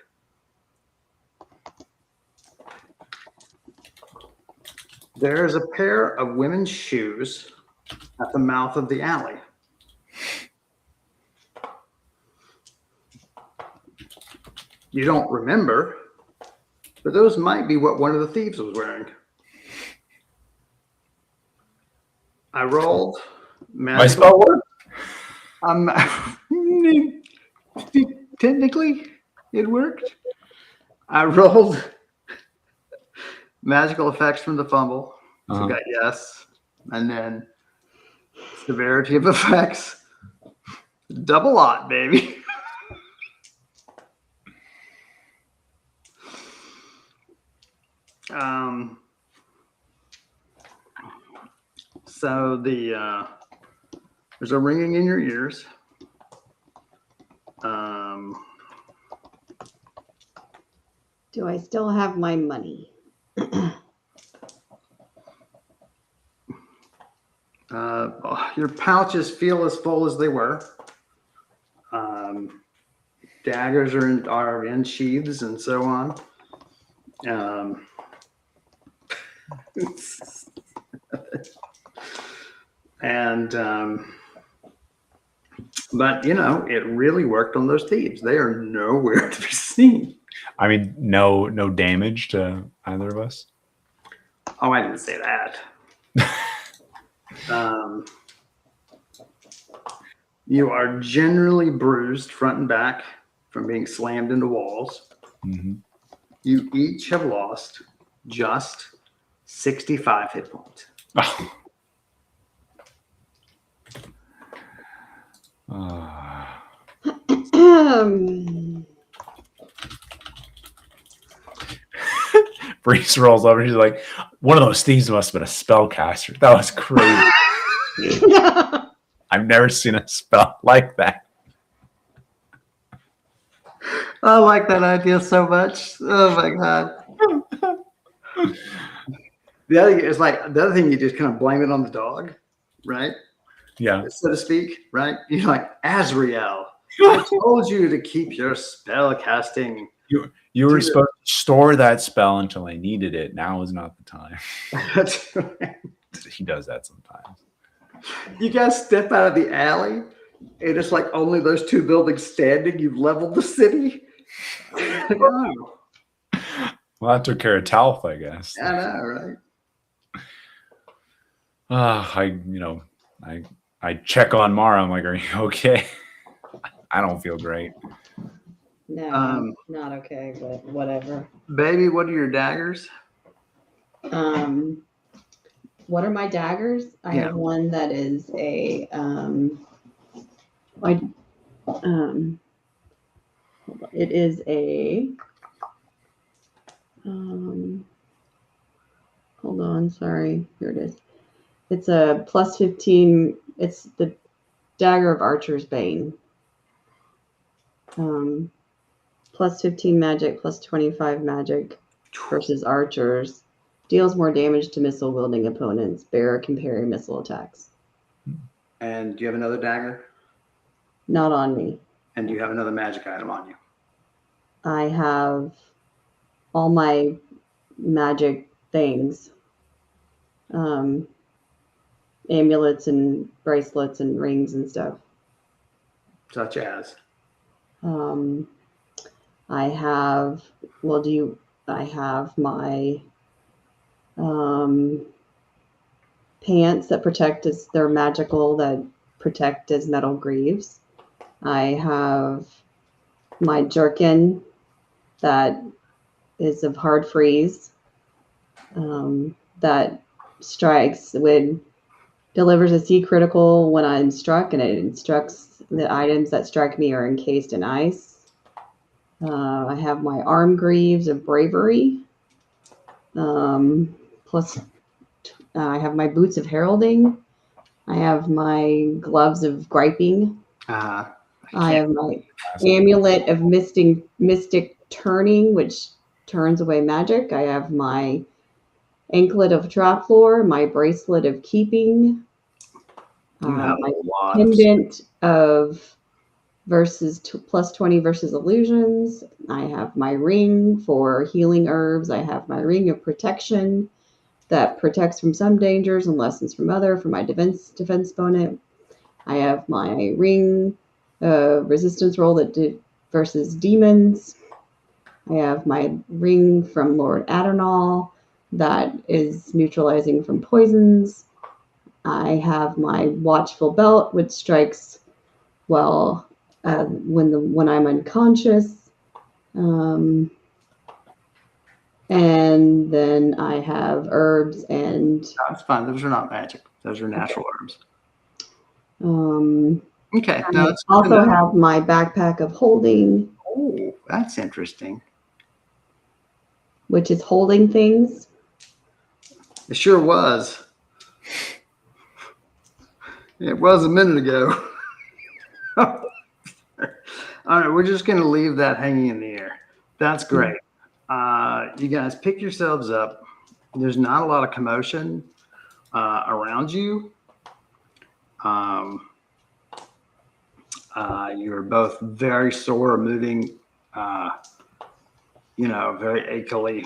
There is a pair of women's shoes at the mouth of the alley. You don't remember, but those might be what one of the thieves was wearing. I rolled. My spell worked. Technically, it worked. I rolled magical effects from the fumble. So got yes. And then severity of effects. Double lot, baby. So there's a ringing in your ears. Do I still have my money? Your pouches feel as full as they were. Daggers are in sheaths and so on. And But, it really worked on those thieves. They are nowhere to be seen. I mean, no damage to either of us. Oh, I didn't say that. You are generally bruised front and back from being slammed into walls. Mm-hmm. You each have lost just 65 hit points. Brise rolls over. She's like, one of those thieves must have been a spellcaster. That was crazy. I've never seen a spell like that. I like that idea so much. Oh my god. The other thing, you just kind of blame it on the dog, right? Yeah. So to speak, right? You're like, Azrael, I told you to keep your spell casting. You were supposed to store that spell until I needed it. Now is not the time. That's right. He does that sometimes. You guys step out of the alley, and it's like only those two buildings standing. You've leveled the city. Oh. Well, that took care of Talf, I guess. I know, right? I check on Mara. I'm like, are you okay? I don't feel great. No, not okay, but whatever. Baby, what are your daggers? What are my daggers? I have one that is a it is a hold on, sorry, here it is. It's a plus 15. It's the Dagger of Archer's Bane. Plus 15 magic, plus 25 magic versus archers. Deals more damage to missile wielding opponents. Bearer can parry missile attacks. And do you have another dagger? Not on me. And do you have another magic item on you? I have all my magic things. Amulets and bracelets and rings and stuff. Such as? I have my pants that protect as they're magical, that protect as metal greaves. I have my jerkin that is of hard freeze, that strikes delivers a C critical when I'm struck, and it instructs the items that strike me are encased in ice. I have my arm greaves of bravery. Plus, I have my boots of heralding. I have my gloves of griping. I have my amulet of mystic turning, which turns away magic. I have my anklet of trapdoor, my bracelet of keeping, my pendant of plus 20 versus illusions. I have my ring for healing herbs. I have my ring of protection that protects from some dangers and lessens from other for my defense bonus. I have my ring resistance roll that versus demons. I have my ring from Lord Adernal that is neutralizing from poisons. I have my watchful belt, which strikes when I'm unconscious. And then I have herbs and. That's fine. Those are not magic. Those are natural herbs. Okay. I also have my backpack of holding. Oh, that's interesting. Which is holding things. It sure was. It was a minute ago. All right, we're just going to leave that hanging in the air. That's great. You guys pick yourselves up. There's not a lot of commotion around you. You're both very sore, moving, very achily.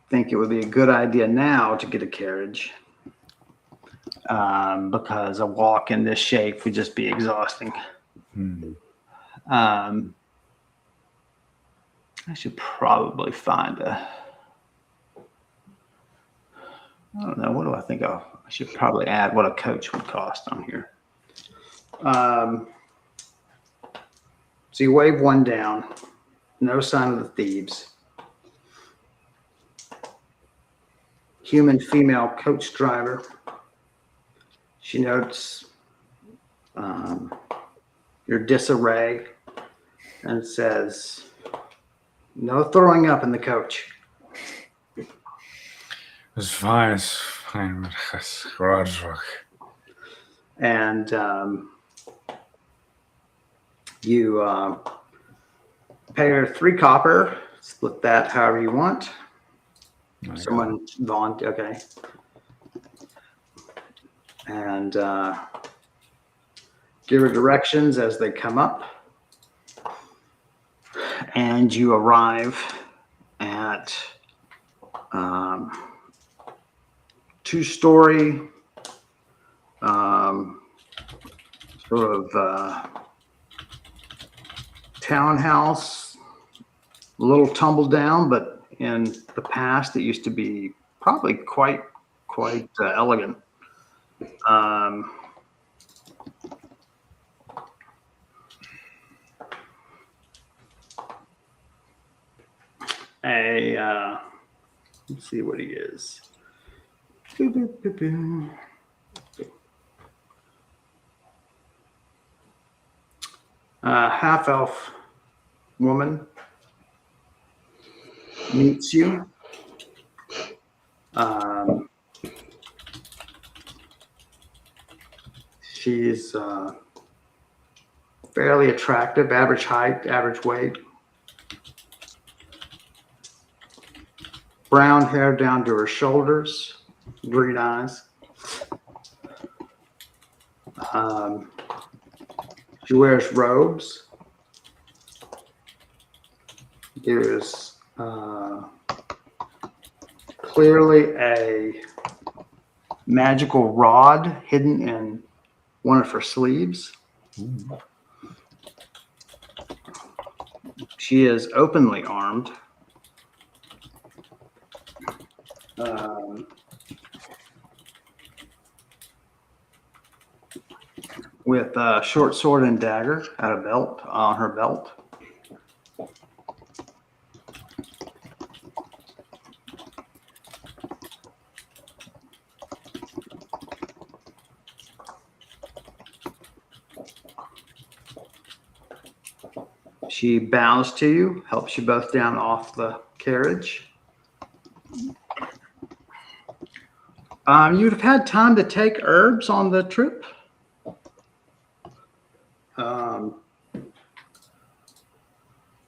Think it would be a good idea now to get a carriage. because a walk in this shape would just be exhausting. I should probably find I don't know, what do I think I should probably add what a coach would cost on here. So you wave one down, no sign of the thieves. Human female coach driver. She notes your disarray and says, no throwing up in the coach. It's fine. It's fine. It's garage work. And you pay her 3 copper, split that however you want. Someone volunteer, okay. And give her directions as they come up. And you arrive at 2-story sort of townhouse, a little tumbled down, but in the past it used to be probably quite elegant. Let's see what he is. Half-elf woman meets you. She's fairly attractive, average height, average weight. Brown hair down to her shoulders, green eyes. She wears robes. There's clearly a magical rod hidden in one of her sleeves. She is openly armed. With a short sword and dagger at a belt, on her belt. She bows to you, helps you both down off the carriage. You'd have had time to take herbs on the trip.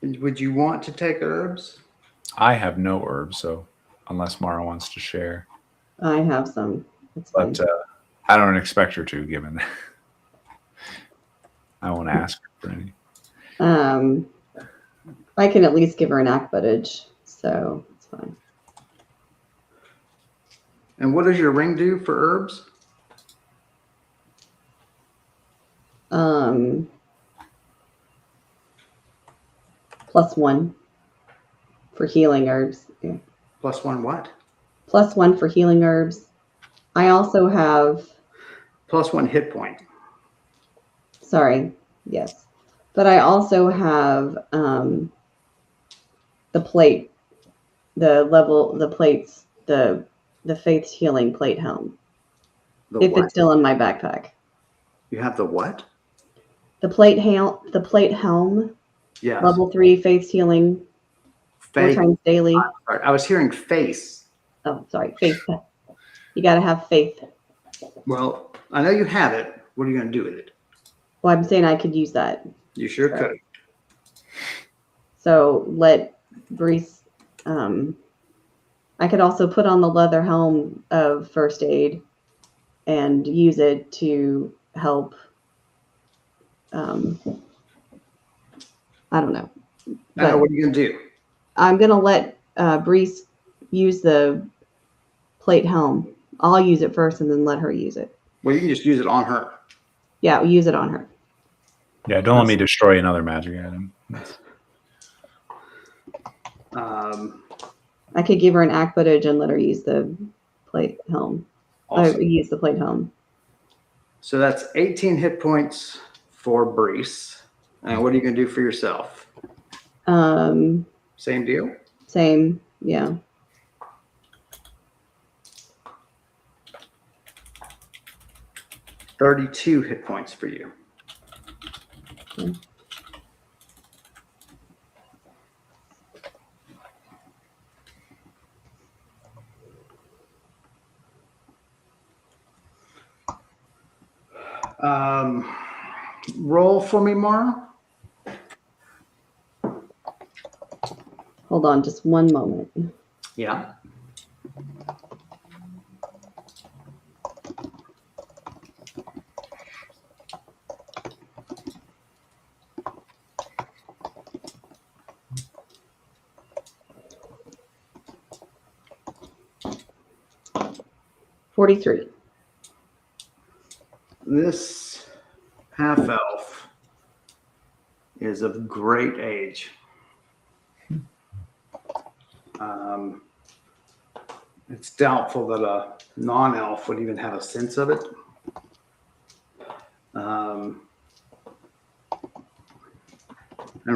Would you want to take herbs? I have no herbs, so unless Mara wants to share. I have some. It's fine. But I don't expect her to, given that I won't ask her for any. I can at least give her an akbadage, so it's fine. And what does your ring do for herbs? +1 for healing herbs. Yeah. +1 what? +1 for healing herbs. I also have +1 hit point. Sorry, yes. But I also have the plate, the plates, the Faith's Healing plate helm. If it's still in my backpack. You have the what? The plate helm. Yes. Level 3 Faith's Healing. 4 times daily. I was hearing face. Oh, sorry. Faith. You got to have faith. Well, I know you have it. What are you going to do with it? Well, I'm saying I could use that. You sure could. So let Brise. I could also put on the leather helm of first aid and use it to help. I don't know. What are you going to do? I'm going to let Brise use the plate helm. I'll use it first and then let her use it. Well, you can just use it on her. Yeah, we use it on her. Yeah, don't let me destroy another magic item. I could give her an act footage and let her use the plate helm. Awesome. Use the plate helm. So that's 18 hit points for Brise. And what are you going to do for yourself? Same deal? Same, yeah. $32 hit points for you. Okay. Roll for me, Mara. Hold on just one moment. Yeah. $43. This half elf is of great age. It's doubtful that a non-elf would even have a sense of it. And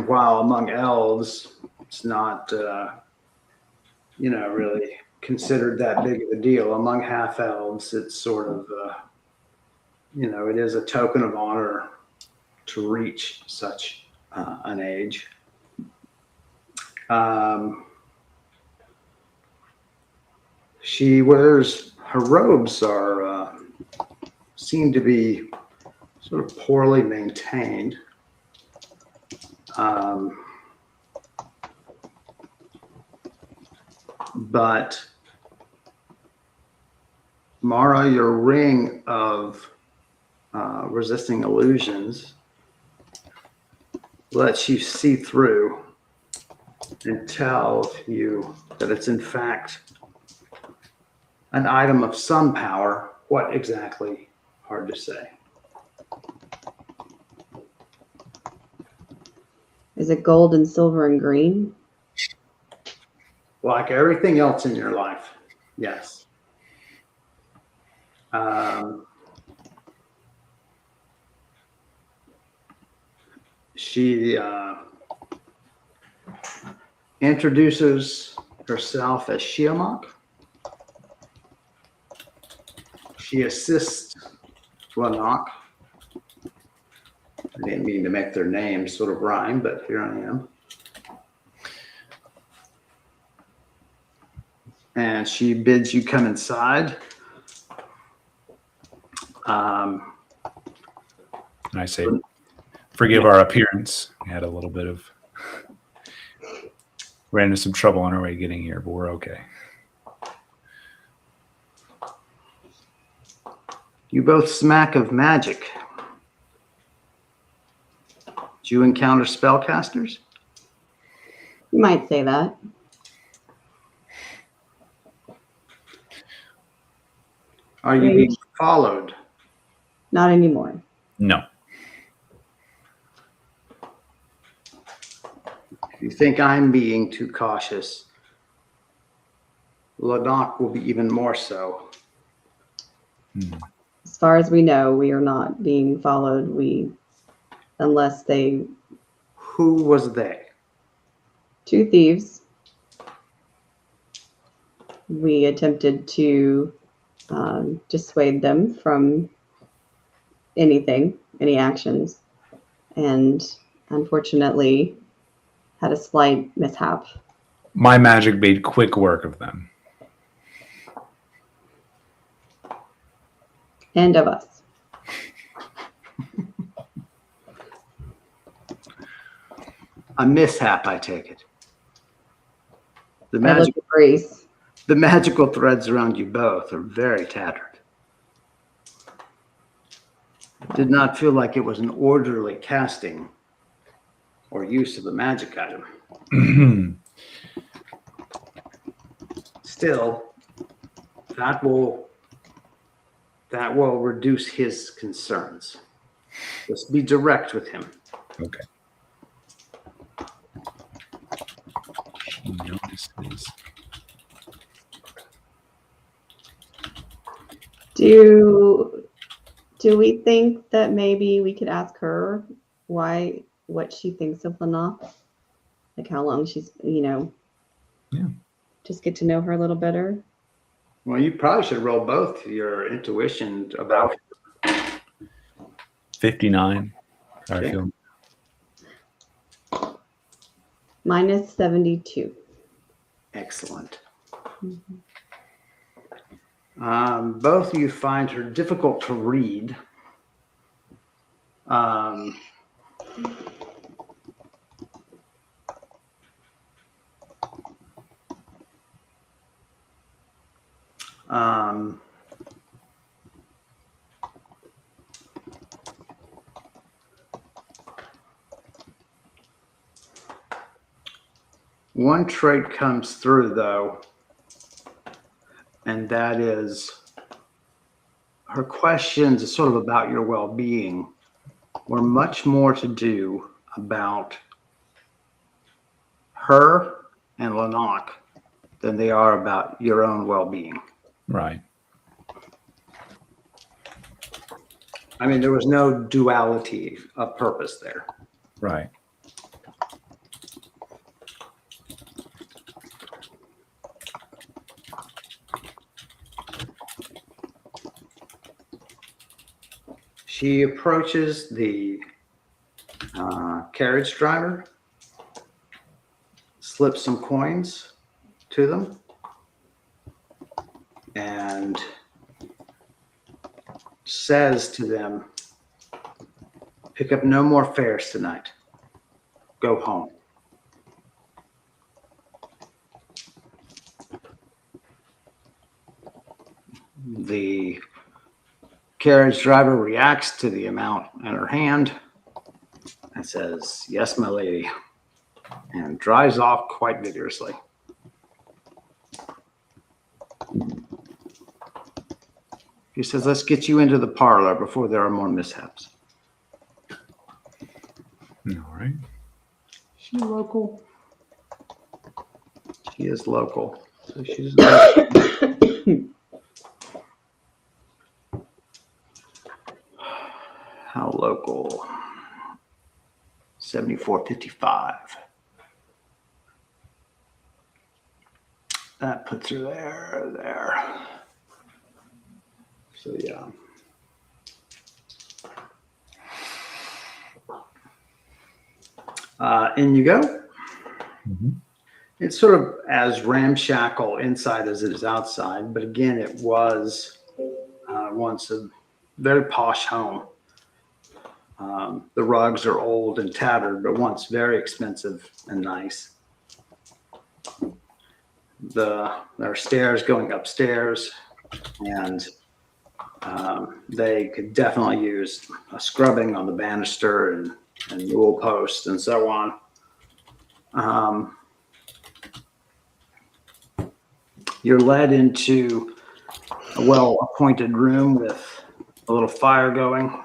while among elves, it's not, really considered that big of a deal. Among half elves, it's sort of, it is a token of honor to reach such an age. She wears, her robes seem to be sort of poorly maintained. But Mara, your ring of resisting illusions lets you see through and tell you that it's in fact an item of some power. What exactly? Hard to say. Is it gold and silver and green? Like everything else in your life, yes. She introduces herself as Shiamak. She assists Lanok. I didn't mean to make their names sort of rhyme, but here I am. And she bids you come inside. And I say, forgive our appearance. We had a little bit of, ran into some trouble on our way getting here, but we're okay. You both smack of magic. Did you encounter spellcasters? You might say that. Are you being followed? Not anymore. No. If you think I'm being too cautious, Lanok will be even more so. As far as we know, we are not being followed. Unless they. Who was they? 2 thieves. We attempted to dissuade them from any actions, and unfortunately had a slight mishap. My magic made quick work of them. And of us. A mishap, I take it. The I look at Brise. The magical threads around you both are very tattered. It did not feel like it was an orderly casting or use of a magic item. Still, that will that will reduce his concerns. Just be direct with him. Okay. She notices. Do we think that maybe we could ask her what she thinks of Lana? Like how long she's, Yeah. just get to know her a little better. Well, you probably should roll both your intuition about 59. How Okay. I feel. Minus 72. excellent. Mhm. Both of you find her difficult to read. One trait comes through, though, and that is her questions, sort of about your well-being, were much more to do about her and Lanok than they are about your own well-being. Right. I mean, there was no duality of purpose there. Right. She approaches the carriage driver, slips some coins to them, and says to them, pick up no more fares tonight. Go home. The carriage driver reacts to the amount in her hand and says, yes, my lady, and drives off quite vigorously. He says, let's get you into the parlor before there are more mishaps. All right. She local. She is local. So she's how local? 7455. That puts her there. So yeah. In you go. Mm-hmm. It's sort of as ramshackle inside as it is outside, but again, it was once a very posh home. The rugs are old and tattered, but once very expensive and nice. There are stairs going upstairs, and they could definitely use a scrubbing on the banister and newel posts and so on. You're led into a well-appointed room with a little fire going.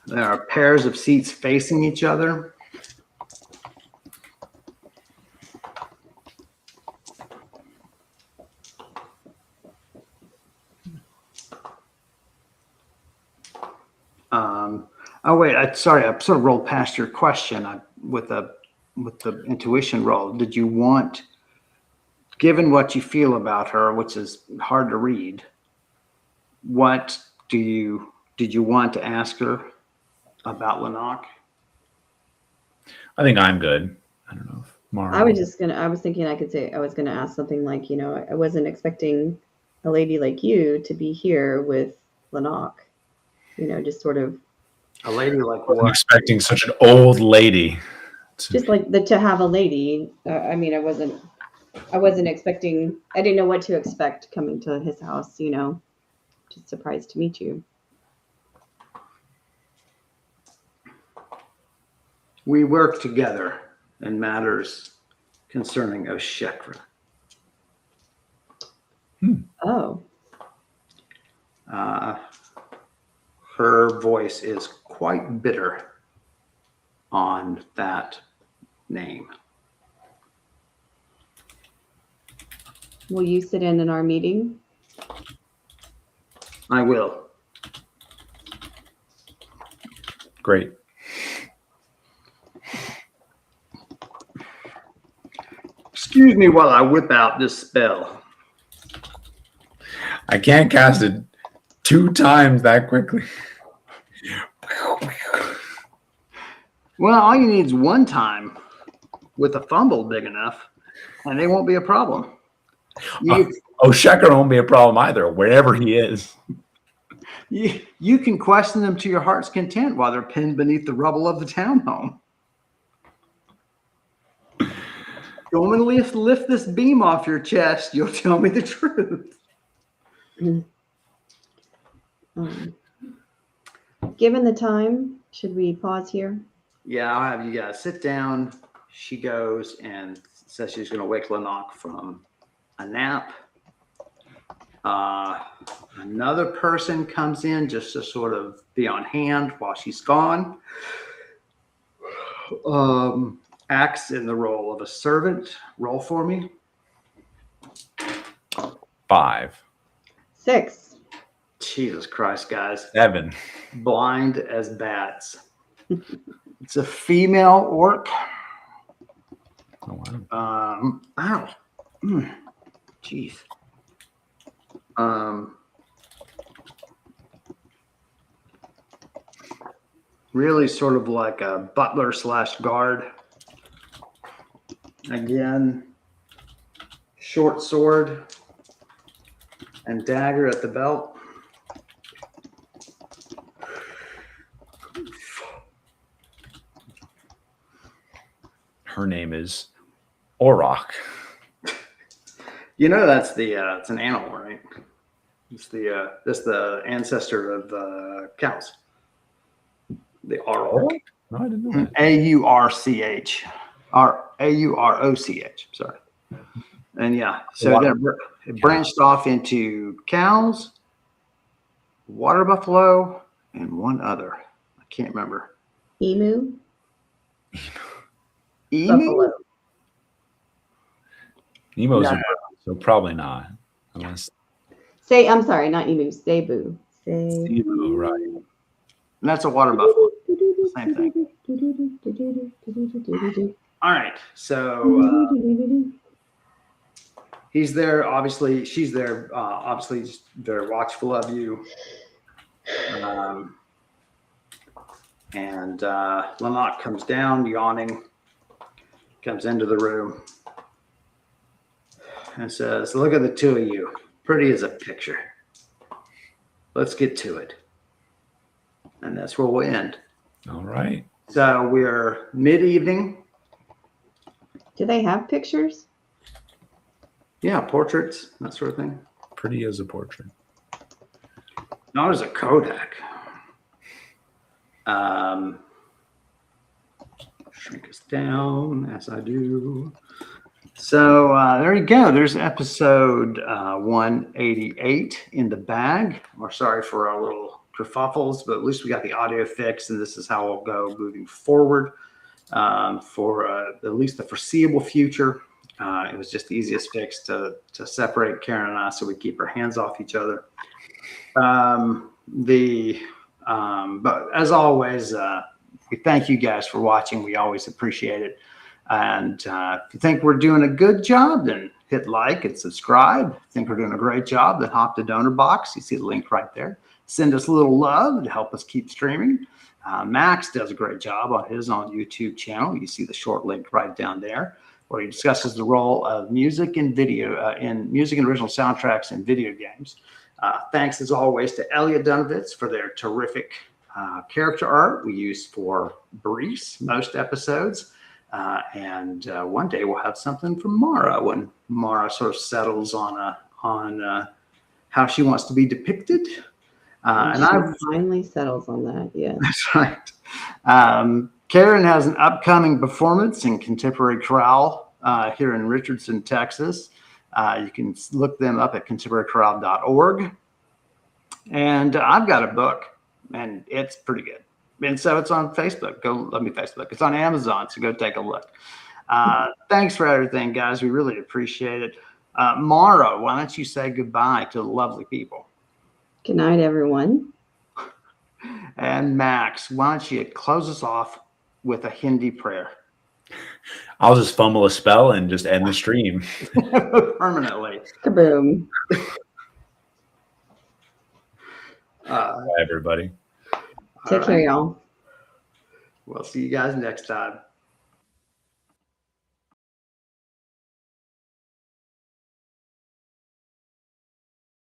There are pairs of seats facing each other. Oh wait, sorry, I sort of rolled past your question with the intuition roll. Did you want, given what you feel about her, which is hard to read, what did you want to ask her about Lanok? I think I'm good. I don't know if Mara. I was thinking I was gonna ask something like, I wasn't expecting a lady like you to be here with Lanok. Just sort of A lady like wasn't what? expecting such an old lady. just like to have a lady. I mean, I wasn't expecting. I didn't know what to expect coming to his house. Just surprised to meet you. We work together in matters concerning Oshekra. Oh, Her voice is quite bitter on that name. will you sit in our meeting? I will. Great. Excuse me while I whip out this spell. I can't cast it 2 times that quickly. Well, all you need is one time with a fumble big enough, and they won't be a problem. Shecker won't be a problem either, wherever he is. You can question them to your heart's content while they're pinned beneath the rubble of the townhome. You want me to lift this beam off your chest? You'll tell me the truth. Given the time, should we pause here? Yeah, I'll have you guys sit down. She goes and says she's going to wake Lanok from a nap. Another person comes in just to sort of be on hand while she's gone. Acts in the role of a servant. Roll for me. 5. 6. Jesus Christ, guys. 7. Blind as bats. It's a female orc. Oh, wow. Ow. Jeez. Really sort of like a butler / guard. Again, short sword and dagger at the belt. Her name is Orok. You know that's the it's an animal, right? It's the ancestor of cows. The Aurok. No, I didn't know that. Aurch. Auroch. Sorry. And yeah, so then it branched off into cows, water buffalo, and one other. I can't remember. Emu? Emu? Buffalo. Nemo's No. a bird, so probably not. Unless I'm sorry, not emu. Cebu. Cebu, right. And that's a water buffalo. Same thing. All right. So he's there. Obviously, she's there. Obviously, just very watchful of you. And Lanok comes down, yawning, comes into the room and says, "Look at the two of you. Pretty as a picture. Let's get to it." And that's where we'll end. All right. So we're mid-evening. Do they have pictures? Yeah, portraits, that sort of thing. Pretty as a portrait. Not as a Kodak. Shrink us down as I do. So there you go. There's episode 188 in the bag. We're sorry for our little kerfuffles, but at least we got the audio fixed, and this is how we'll go moving forward for at least the foreseeable future. It was just the easiest fix to separate Karen and I so we keep our hands off each other. But as always, we thank you guys for watching. We always appreciate it. And if you think we're doing a good job, then hit like and subscribe. If you think we're doing a great job, then hop to Donor Box. You see the link right there. Send us a little love to help us keep streaming. Max does a great job on his own YouTube channel. You see the short link right down there, where he discusses the role of music and video in music and original soundtracks in video games. Thanks as always to Elliot Dunovitz for their terrific character art we use for Brise most episodes. And one day we'll have something from Mara when Mara sort of settles on how she wants to be depicted. And I finally settles on that. Yeah, that's right. Karen has an upcoming performance in Contemporary Chorale here in Richardson, Texas. You can look them up at contemporarychorale.org. And I've got a book, and it's pretty good. And so it's on Facebook. Facebook. It's on Amazon, so go take a look. Thanks for everything, guys. We really appreciate it. Mara, why don't you say goodbye to the lovely people? Good night, everyone. And Max, why don't you close us off with a Hindi prayer? I'll just fumble a spell and just end the stream. Permanently. Kaboom. Bye, everybody. Take care, y'all. We'll see you guys next time.